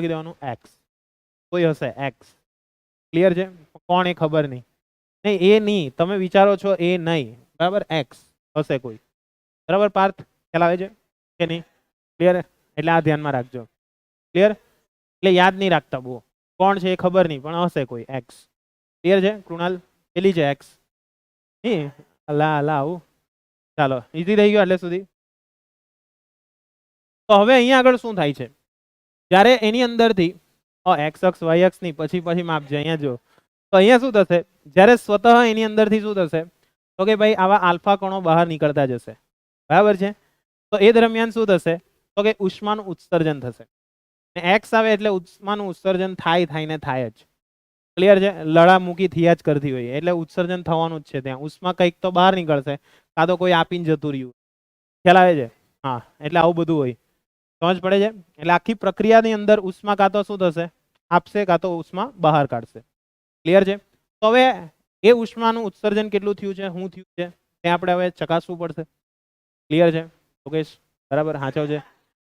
દેવાનું. એક્સ કોઈ હશે, એક્સ. ક્લિયર છે? કોણ એ ખબર નહીં. નહીં, એ નહીં, તમે વિચારો છો એ નહીં, બરાબર. એક્સ હશે કોઈ, બરાબર. પાર્થ ખ્યાલ આવે છે કે નહીં? ક્લિયર? એટલે આ ધ્યાનમાં રાખજો. ક્લિયર? એટલે યાદ નહીં રાખતા બહુ, કોણ છે એ ખબર નહીં, પણ હશે કોઈ એક્સ. ક્લિયર છે? કૃણાલ પેલી છે એક્સ. નહીં અલા આવું. ચાલો, ઈઝી થઈ ગયો એટલે સુધી. તો હવે અહીંયા આગળ શું થાય છે? જ્યારે એની અંદરથી એક્સ અક્ષ વાય અક્ષ નહીં, પછી માપજે. અહીંયા જો, તો અહીંયા શું થશે? જ્યારે સ્વતઃ એની અંદરથી શું થશે? તો કે ભાઈ આવા આલ્ફા કણો બહાર નીકળતા જશે, બરાબર છે. તો એ દરમિયાન શું થશે? તો કે ઉષ્માનું ઉત્સર્જન થશે. એક્સ આવે એટલે ઉષ્માનું ઉત્સર્જન થાય જ. ક્લિયર છે? લડા મૂકી થયા જ કરતી હોય એટલે ઉત્સર્જન થવાનું જ છે. ત્યાં ઉષ્મા કંઈક તો બહાર નીકળશે, કાં તો કોઈ આપીને જતું રહ્યું. ખ્યાલ આવે છે? હા, એટલે આવું બધું હોય. સમજ પડે છે? એટલે આખી પ્રક્રિયાની અંદર ઉષ્મા કાં તો શું થશે? આપશે, કાં તો ઉષ્મા બહાર કાઢશે. ક્લિયર છે? તો હવે એ ઉષ્માનું ઉત્સર્જન કેટલું થયું છે, શું થયું છે, તે આપણે હવે ચકાસવું પડશે. ક્લિયર છે યોગેશ? બરાબર, સાચો છે.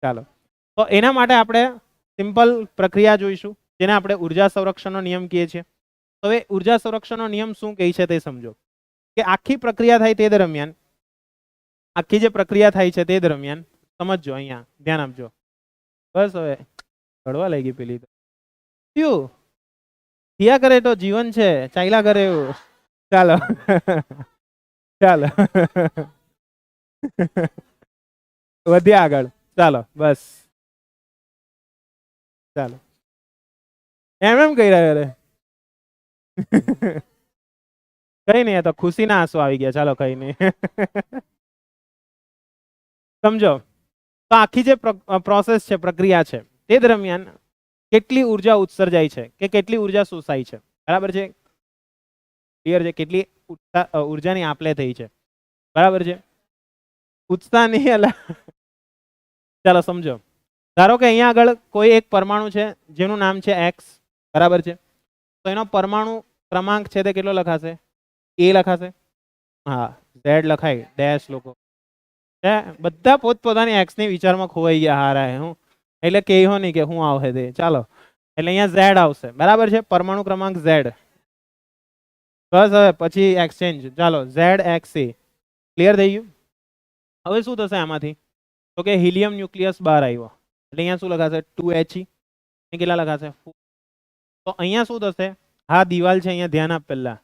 ચાલો, તો એના માટે આપણે સિમ્પલ પ્રક્રિયા જોઈશું જેને આપણે ઉર્જા સંરક્ષણનો નિયમ કહીએ છીએ. તો હવે ઉર્જા સંરક્ષણનો નિયમ શું કહે છે તે સમજો. કે આખી પ્રક્રિયા થાય તે દરમિયાન, આખી જે પ્રક્રિયા થાય છે તે દરમિયાન સમજજો, અહીંયા ધ્યાન આપજો. બસ હવે ઘડવા લઈ ગઈ પેલી તો શું થયા કરે તો જીવન છે, ચાલ્યા કરે એવું. ચાલો ચાલો વધ્યા આગળ. ચાલો બસ, ચાલો એમ કહી રહ્યા અરે કઈ નહીં, તો ખુશી ના આંસુ આવી ગયા. ચાલો કઈ નહીં સમજો. તો આખી જે પ્રોસેસ છે, પ્રક્રિયા છે, તે દરમિયાન કેટલી ઉર્જા ઉત્સર્જાય છે કે કેટલી ઉર્જા શોષાય છે, બરાબર છે. ક્લિયર છે? કેટલી ઉર્જાની આપલે થઈ છે, બરાબર છે. ઉત્સાહ નહીં અલા. ચાલો સમજો. ધારો કે અહીંયા આગળ કોઈ એક પરમાણુ છે જેનું નામ છે એક્સ, બરાબર છે. તો એનો પરમાણુ ક્રમાંક છે તે કેટલો લખાશે? એ લખાશે. હા, ઝેડ લખાય ડેશ લોકો. બધા પોતપોતાની એક્સ ની વિચારમાં ખોવાઈ ગયા. હારા હું એટલે કહ્યું નહીં કે હું આવશે તે. ચાલો, એટલે અહીંયા ઝેડ આવશે, બરાબર છે. પરમાણુ ક્રમાંક ઝેડ. બસ હવે પછી એક્સચેન્જ. ચાલો ઝેડ એક્સ એ ક્લિયર થઈ ગયું. હવે શું થશે આમાંથી? તો કે હિલિયમ ન્યુક્લિયસ બહાર આવ્યો એટલે અહીંયા શું લખાશે 2He. કેટલા લખાશે 4. તો અહીંયા શું થશે? હા દિવાલ છે અહીંયા ધ્યાન આપ પહેલા.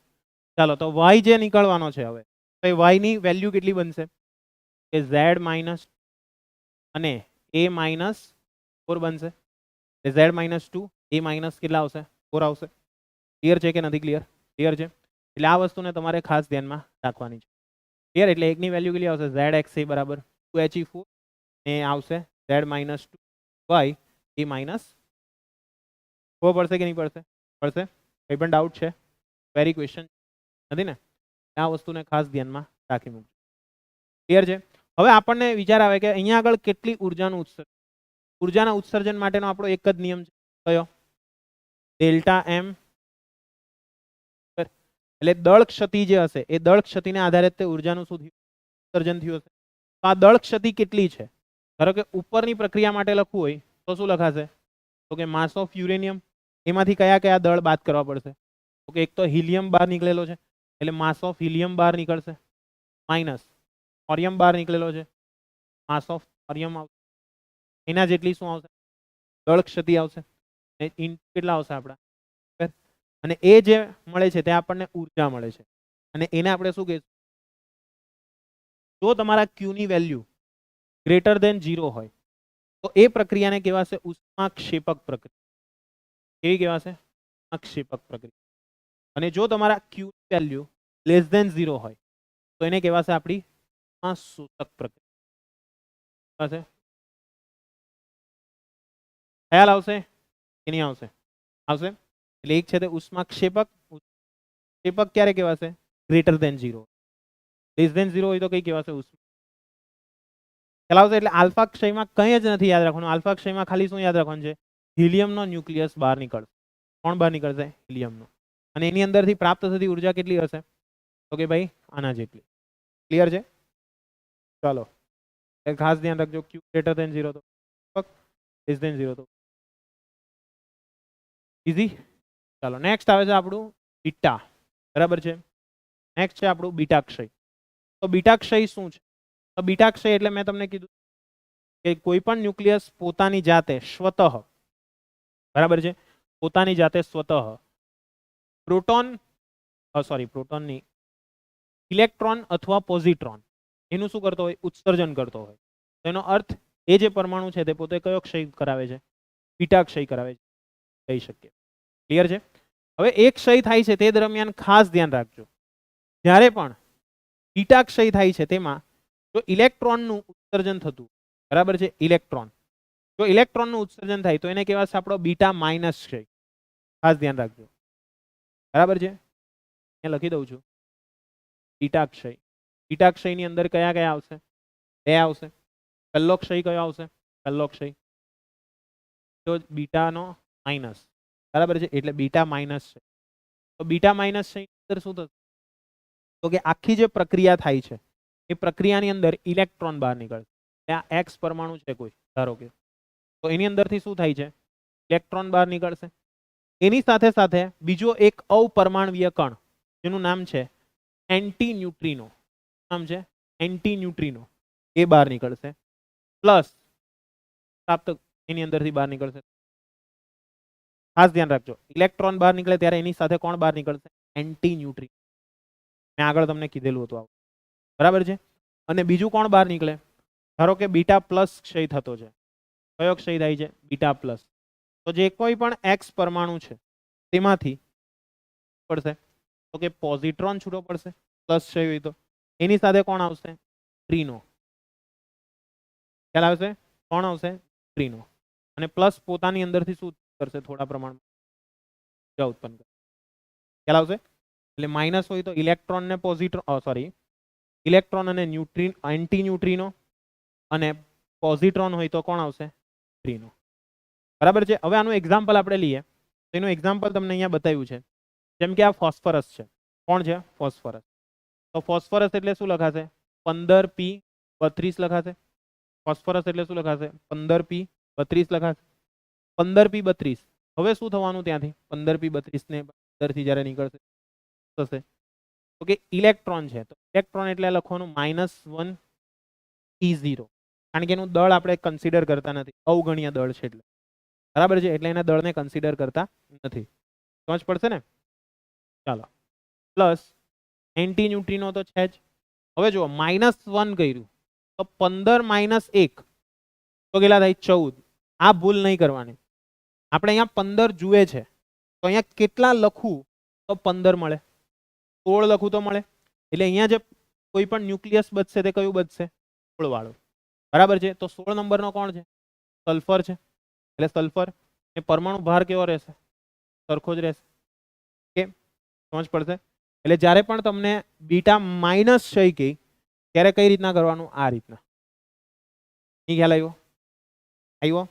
ચાલો તો y જે નીકળવાનો છે હવે તો એ y ની વેલ્યુ કેટલી બનશે કે z માઇનસ અને a માઇનસ 4 બનશે. z માઇનસ 2 a માઇનસ કેટલા આવશે 4 આવશે. ક્લિયર છે કે નથી ક્લિયર? ક્લિયર છે. એટલે આ વસ્તુને તમારે ખાસ ધ્યાનમાં રાખવાની છે. ક્લિયર. એટલે એકની વેલ્યુ કેટલી આવશે z x a બરાબર 2He4 ને આવશે z minus 2 y a minus 4 પડશે કે નહીં પડશે? પડશે. કંઈ પણ ડાઉટ છે? વેરી ક્વેશ્ચન નથી ને? આ વસ્તુને ખાસ ધ્યાનમાં રાખી મૂકજો. ક્લિયર છે. હવે આપણને વિચાર આવે કે અહીંયા આગળ કેટલી ઉર્જાનું ઉત્સર્જન. ઉર્જાના ઉત્સર્જન માટેનો આપણો એક જ નિયમ છે કયો? Delta M. એટલે દળ ક્ષતિ જે હશે એ દળ ક્ષતિને આધારે તે ઉર્જાનું શું થયું ઉત્સર્જન થયું હશે. તો આ દળ ક્ષતિ કેટલી છે? ધારો કે ઉપરની પ્રક્રિયા માટે લખવું હોય તો શું લખાશે? તો કે માસ ઓફ યુરેનિયમ. એમાંથી કયા કયા દળ બાદ કરવા પડશે? તો કે એક તો હિલિયમ બહાર નીકળેલો છે એટલે માસ ઓફ હિલિયમ બહાર નીકળશે માઇનસ થોરિયમ બહાર નીકળેલો છે માસ ઓફ થોરિયમ આવશે. એના જેટલી શું આવશે દળ ક્ષતિ આવશે. કેટલા આવશે આપણા? અને એ જે મળે છે તે આપણને ઉર્જા મળે છે અને એને આપણે શું કહીશું? જો તમારા Q ની વેલ્યુ ગ્રેટર ધેન 0 હોય તો એ પ્રક્રિયાને કહેવાશે ઉષ્માક્ષેપક પ્રક્રિયા. કેવી કહેવાશે? ઉષ્માક્ષેપક પ્રક્રિયા. અને જો તમારા Q ની વેલ્યુ લેસ ધેન 0 હોય તો એને કહેવાશે આપણી ઉષ્માશોષક પ્રક્રિયા. ખ્યાલ આવશે કે નહીં આવશે? આવશે. એટલે એક છે તે ઉષ્માક્ષેપક. ક્ષેપક ક્યારે કહેવાશે? Greater than 0. લેસ ધેન 0 હોય તો કઈ કહેવાશે? ઉષ્મા. ખ્યાલ આવશે. એટલે આલ્ફા ક્ષયમાં કંઈ જ નથી યાદ રાખવાનું. આલ્ફા ક્ષયમાં ખાલી શું યાદ રાખવાનું છે? હિલિયમનો ન્યુક્લિયસ બહાર નીકળશે. કોણ બહાર નીકળશે? હિલિયમનો. અને એની અંદરથી પ્રાપ્ત થતી ઉર્જા કેટલી હશે? તો કે ભાઈ આના જેટલી. ક્લિયર છે? ચાલો ખાસ ધ્યાન રાખજો. Q ગ્રેટર ધેન 0 તો લેસ ધેન 0 તો ઇઝી. ચાલો નેક્સ્ટ આવે છે આપણું બીટા. બરાબર છે. નેક્સ્ટ છે આપણું બીટા ક્ષય. તો બીટા ક્ષય શું છે? તો બીટા ક્ષય એટલે મેં તમને કીધું કે કોઈ પણ ન્યુક્લિયસ પોતાની જાતે સ્વતઃ, બરાબર છે, પોતાની જાતે સ્વતઃ પ્રોટોન પ્રોટોનની ઇલેક્ટ્રોન અથવા પોઝિટ્રોન એનું શું કરતો હોય? ઉત્સર્જન કરતો હોય. એનો અર્થ એ જે પરમાણુ છે તે પોતે કયો ક્ષય કરાવે છે? બીટા ક્ષય કરાવે છે કહી શકીએ. ક્લિયર છે. હવે એક ક્ષય થાય છે તે દરમિયાન ખાસ ધ્યાન રાખજો, જ્યારે પણ બીટા ક્ષય થાય છે તેમાં જો ઇલેક્ટ્રોનનું ઉત્સર્જન થતું, બરાબર છે, ઇલેક્ટ્રોન, જો ઇલેક્ટ્રોનનું ઉત્સર્જન થાય તો એને કહેવાશે આપણો બીટા માઇનસ ક્ષય. ખાસ ધ્યાન રાખજો. બરાબર છે. અહીંયા લખી દઉં છું બીટા ક્ષય. બીટા ક્ષયની અંદર કયા કયા આવશે? બે આવશે. પહેલો ક્ષય કયો આવશે? પહેલો ક્ષય તો બીટાનો માઇનસ. બરાબર છે. એટલે બીટા માઇનસ છે. તો બીટા માઇનસ છે અંદર શું થશે? તો કે આખી જે પ્રક્રિયા થાય છે એ પ્રક્રિયાની અંદર ઇલેક્ટ્રોન બહાર નીકળશે. ત્યાં એક્સ પરમાણુ છે કોઈ, ધારો કે, તો એની અંદરથી શું થાય છે? ઇલેક્ટ્રોન બહાર નીકળશે. એની સાથે સાથે બીજો એક અપરમાણવીય કણ જેનું નામ છે એન્ટી ન્યુટ્રિનો, નામ છે એન્ટી ન્યુટ્રિનો, એ બહાર નીકળશે. પ્લસ પ્રાપ્ત એની અંદરથી બહાર નીકળશે. ખાસ ધ્યાન રાખજો, ઇલેક્ટ્રોન બહાર નીકળે ત્યારે એની સાથે કોણ બહાર નીકળશે? Anti neutrino. મેં આગળ તમને કીધેલું હતું આવું. બરાબર છે. અને બીજું કોણ બહાર નીકળે? ધારો કે બીટા પ્લસ ક્ષય થતો છે. કયો ક્ષય થાય છે? Beta plus. તો જે કોઈ પણ એક્સ પરમાણુ છે તેમાંથી પડશે તો કે પોઝિટ્રોન છૂટો પડશે. પ્લસ ક્ષય હોય તો એની સાથે કોણ આવશે? ટ્રીનો. ખ્યાલ આવશે? કોણ આવશે? ટ્રીનો. અને પ્લસ પોતાની અંદરથી શું કરશે? થોડા પ્રમાણમાં ઉર્જા ઉત્પન્ન કરશે. ખ્યાલ આવશે? એટલે માઇનસ હોય તો ઇલેક્ટ્રોન ને પોઝિટ્રોન, ઇલેક્ટ્રોન અને ન્યુટ્રિન, એન્ટી ન્યુટ્રિનો, અને પોઝિટ્રોન હોય તો કોણ આવશે? ટ્રીનો. બરાબર છે. હવે આનું એક્ઝામ્પલ આપણે લઈએ તો એનું એક્ઝામ્પલ તમને અહીંયા બતાવ્યું છે. જેમ કે આ ફોસ્ફરસ છે. કોણ છે? ફોસ્ફરસ. તો ફોસ્ફરસ એટલે શું લખાશે? 15p32 લખાશે. ફોસ્ફરસ એટલે શું લખાશે? 15p32 લખાશે. 15p32. હવે શું થવાનું ત્યાંથી? 15p32 ને 15 થી જ્યારે નીકળશે થશે તો કે ઇલેક્ટ્રોન છે, તો ઇલેક્ટ્રોન એટલે લખવાનું -1 E0, કારણ કે એનું દળ આપણે કન્સિડર કરતા નથી, અવગણ્ય દળ છે એટલે, બરાબર છે, એટલે એના દળને કન્સિડર કરતા નથી. સમજ પડશે ને? ચાલો, પ્લસ એન્ટી ન્યુટ્રિનો તો છે જ. હવે જુઓ -1 કર્યું તો 15 - 1 તો કેટલા થાય? 14. આ ભૂલ નહીં કરવાની. આપણે અહીંયા 15 જુએ છે, તો અહીંયા કેટલા લખું તો 15 મળે? 16 લખું તો મળે. એટલે અહીંયા જે કોઈ પણ ન્યુક્લિયસ બચશે તે કયું બચશે? 16 વાળું, બરાબર છે. તો 16 નંબરનો કોણ છે? સલ્ફર છે. એટલે સલ્ફર એ પરમાણુ ભાર કેવો રહેશે? સરખો જ રહેશે. કે સમજ પડશે? એટલે જ્યારે પણ તમને બીટા માઇનસ ક્ષય કહી ત્યારે કઈ રીતના કરવાનું? આ રીતના. ખ્યાલ આવ્યો? આવ્યો?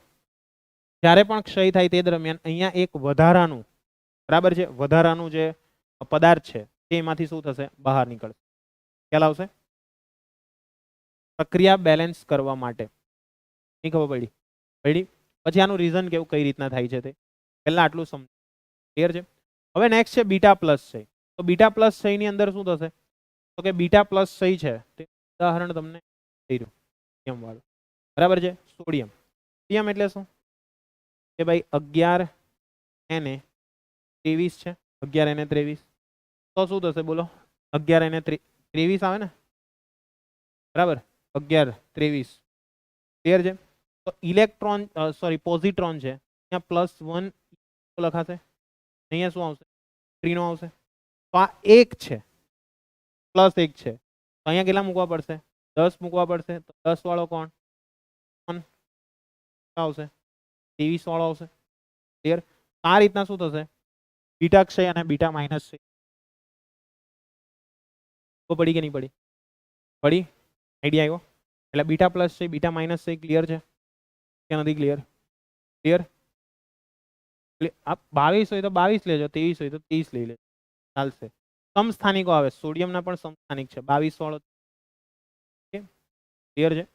જ્યારે પણ ક્ષય થાય તે દરમિયાન અહીંયા એક વધારાનું, બરાબર છે, વધારાનું જે પદાર્થ છે તેમાંથી શું થશે? બહાર નીકળશે. ખ્યાલ આવશે? પ્રક્રિયા બેલેન્સ કરવા માટે. નહીં ખબર પડી? પડી? પછી આનું રીઝન કેવું, કઈ રીતના થાય છે તે પહેલા આટલું સમજ. ક્લિયર છે? હવે નેક્સ્ટ છે બીટા પ્લસ ક્ષય. તો બીટા પ્લસ ક્ષય ની અંદર શું થશે? તો કે બીટા પ્લસ ક્ષય છે તે ઉદાહરણ તમને દઈ રહ્યું, સોડિયમ વાળું, બરાબર છે. સોડિયમ, સોડિયમ એટલે શું? કે ભાઈ 11 Na 23 છે, 11 Na 23, તો શું થશે બોલો? 11 Na 23 આવે ને, બરાબર? 11 23, ક્લિયર છે? તો ઇલેક્ટ્રોન સોરી પોઝિટ્રોન છે, અહીંયા +1 લખાશે, અહીંયા શું આવશે? ત્રીનો આવશે. તો આ 1 છે, +1 છે, તો અહીંયા કેટલા મૂકવા પડશે? 10 મૂકવા પડશે. તો 10 વાળો કોણ આવશે? 23 વાળો આવશે. ક્લિયર? આ રીતના શું થશે? બીટા ક્ષય અને બીટા માઇનસ ક્ષય. પડી કે નહીં પડી? પડી? આઈડિયા આવ્યો? એટલે બીટા પ્લસ છે, બીટા માઇનસ છે, ક્લિયર છે કે નથી ક્લિયર? ક્લિયર? આપ 22 હોય તો 22 લેજો, 23 હોય તો 23 લઈ લેજો, ચાલશે. સમસ્થાનિકો આવે, સોડિયમના પણ સમસ્થાનિક છે. 22 વાળો ક્લિયર છે?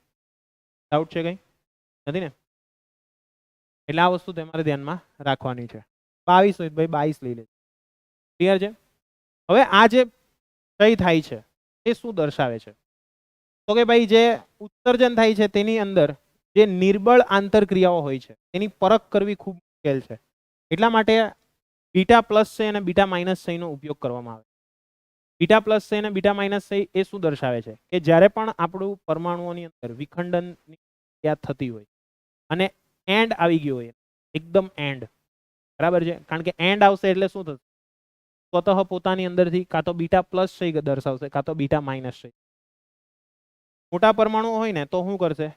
ડાઉટ છે કઈ? નથી ને? એટલે આ વસ્તુ તમારે ધ્યાનમાં રાખવાની છે. 22 હોય તો ભાઈ 22 લઈ લેજો. ક્લિયર છે? હવે આ જે ક્ષય થાય છે એ શું દર્શાવે છે? તો કે ભાઈ જે ઉત્સર્જન થાય છે તેની અંદર જે નિર્બળ આંતરક્રિયાઓ હોય છે તેની પરખ કરવી ખૂબ મુશ્કેલ છે. એટલા માટે બીટા પ્લસ ક્ષય અને બીટા માઇનસ ક્ષયનો ઉપયોગ કરવામાં આવે. બીટા પ્લસ ક્ષય અને બીટા માઇનસ ક્ષય એ શું દર્શાવે છે? કે જ્યારે પણ આપણું પરમાણુઓની અંદર વિખંડનની ક્રિયા થતી હોય અને એન્ડ આવી ગયો હોય, એકદમ એન્ડ, બરાબર છે, કારણ કે એન્ડ આવશે એટલે શું થશે? સ્વતઃ પોતાની અંદરથી કાં તો બીટા પ્લસ ક્ષય દર્શાવશે કાં તો બીટા માઇનસ ક્ષય. મોટા પરમાણુ હોય ને તો શું કરશે?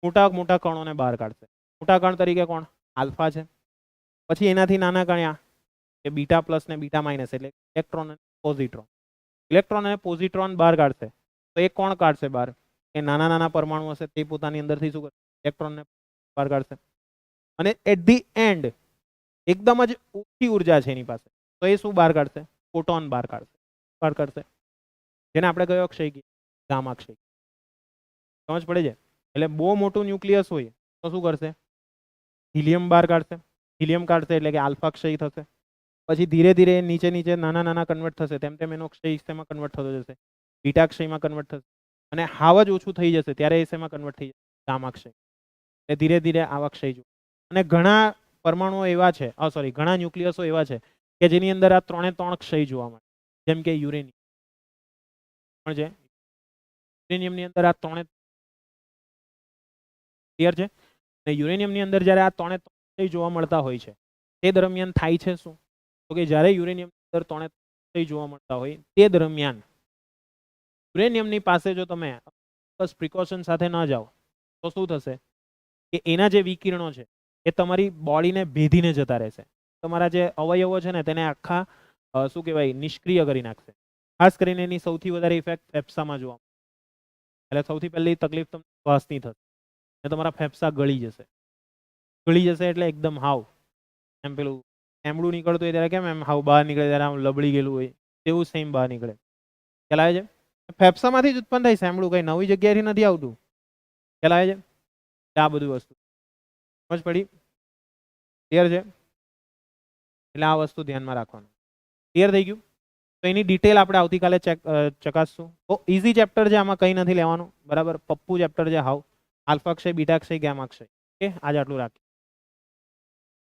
મોટા મોટા કણોને બહાર કાઢશે. મોટા કણ તરીકે કોણ? આલ્ફા છે. પછી એનાથી નાના કણ્યા કે બીટા પ્લસ ને બીટા માઇનસ, એટલે ઇલેક્ટ્રોન અને પોઝિટ્રોન. ઇલેક્ટ્રોન અને પોઝિટ્રોન બહાર કાઢશે તો એ કોણ કાઢશે બહાર? એ નાના નાના પરમાણુ હશે તે પોતાની અંદરથી શું કરશે? ઇલેક્ટ્રોનને બહાર કાઢશે. અને એટ ધી એન્ડ એકદમ જ ઓછી ઉર્જા છે એની પાસે, તો એ શું બહાર કાઢશે? ફોટોન બહાર કાઢશે, જેને આપણે કયો ક્ષય કહીએ? ગામા ક્ષય. સમજ પડે છે? એટલે બહુ મોટું ન્યુક્લિયસ હોય તો શું કરશે? હિલિયમ બહાર કાઢશે. હિલિયમ કાઢશે એટલે કે આલ્ફા ક્ષય થશે. પછી ધીરે ધીરે નીચે નીચે નાના નાના કન્વર્ટ થશે, તેમ તેમ એનો ક્ષય શેમાં કન્વર્ટ થતો જશે? બીટા ક્ષયમાં કન્વર્ટ થશે. અને હાવ જ ઓછું થઈ જશે ત્યારે એ શેમાં કન્વર્ટ થઈ જશે? ગામા ક્ષય. એટલે ધીરે ધીરે આવા ક્ષય જો. અને ઘણા પરમાણુઓ એવા છે, સોરી ઘણા ન્યુક્લિયસો એવા છે કે જેની અંદર આ 3 ક્ષય જોવા મળે. જેમ કે યુરેનિયમ પણ છે. યુરેનિયમની અંદર આ 3 ક્લિયર છે? અને યુરેનિયમની અંદર જ્યારે આ 3 ક્ષય જોવા મળતા હોય છે તે દરમિયાન થાય છે શું? તો કે જ્યારે યુરેનિયમની અંદર 3 ક્ષય જોવા મળતા હોય તે દરમિયાન યુરેનિયમની પાસે જો તમે બસ પ્રિકોશન સાથે ન જાઓ તો શું થશે? કે એના જે વિકિરણો છે એ તમારી બોડીને ભેદીને જતા રહેશે. તમારા જે અવયવો છે ને તેને આખા શું કહેવાય, નિષ્ક્રિય કરી નાખશે. ખાસ કરીને એની સૌથી વધારે ઇફેક્ટ ફેફસામાં જોવા મળે. એટલે સૌથી પહેલી તકલીફ તમને શ્વાસની થશે અને તમારા ફેફસા ગળી જશે. ગળી જશે એટલે એકદમ હાવ એમ પેલું એમડું નીકળતું હોય ત્યારે કેમ એમ હાવ બહાર નીકળે ત્યારે આમ લબડી ગયેલું હોય તેવું સેમ બહાર નીકળે. ખ્યાલ આવે છે? ફેફસામાંથી જ ઉત્પન્ન થાય સેમડું, કઈ નવી જગ્યાએથી નથી આવતું. ખ્યાલ આવે છે? આ બધું વસ્તુ સમજ પડી? ક્લિયર છે? એટલે આ વસ્તુ ધ્યાનમાં રાખવાનું. ક્લિયર થઈ ગયું? તો એની ડિટેલ આપણે આવતીકાલે ચકાસશું. બહુ ઇઝી ચેપ્ટર છે, આમાં કંઈ નથી લેવાનું. બરાબર, પપ્પુ ચેપ્ટર છે હાવ. આલ્ફા ક્ષય, બીટા ક્ષય, ગામા ક્ષય. ઓકે, આજે આટલું રાખીએ.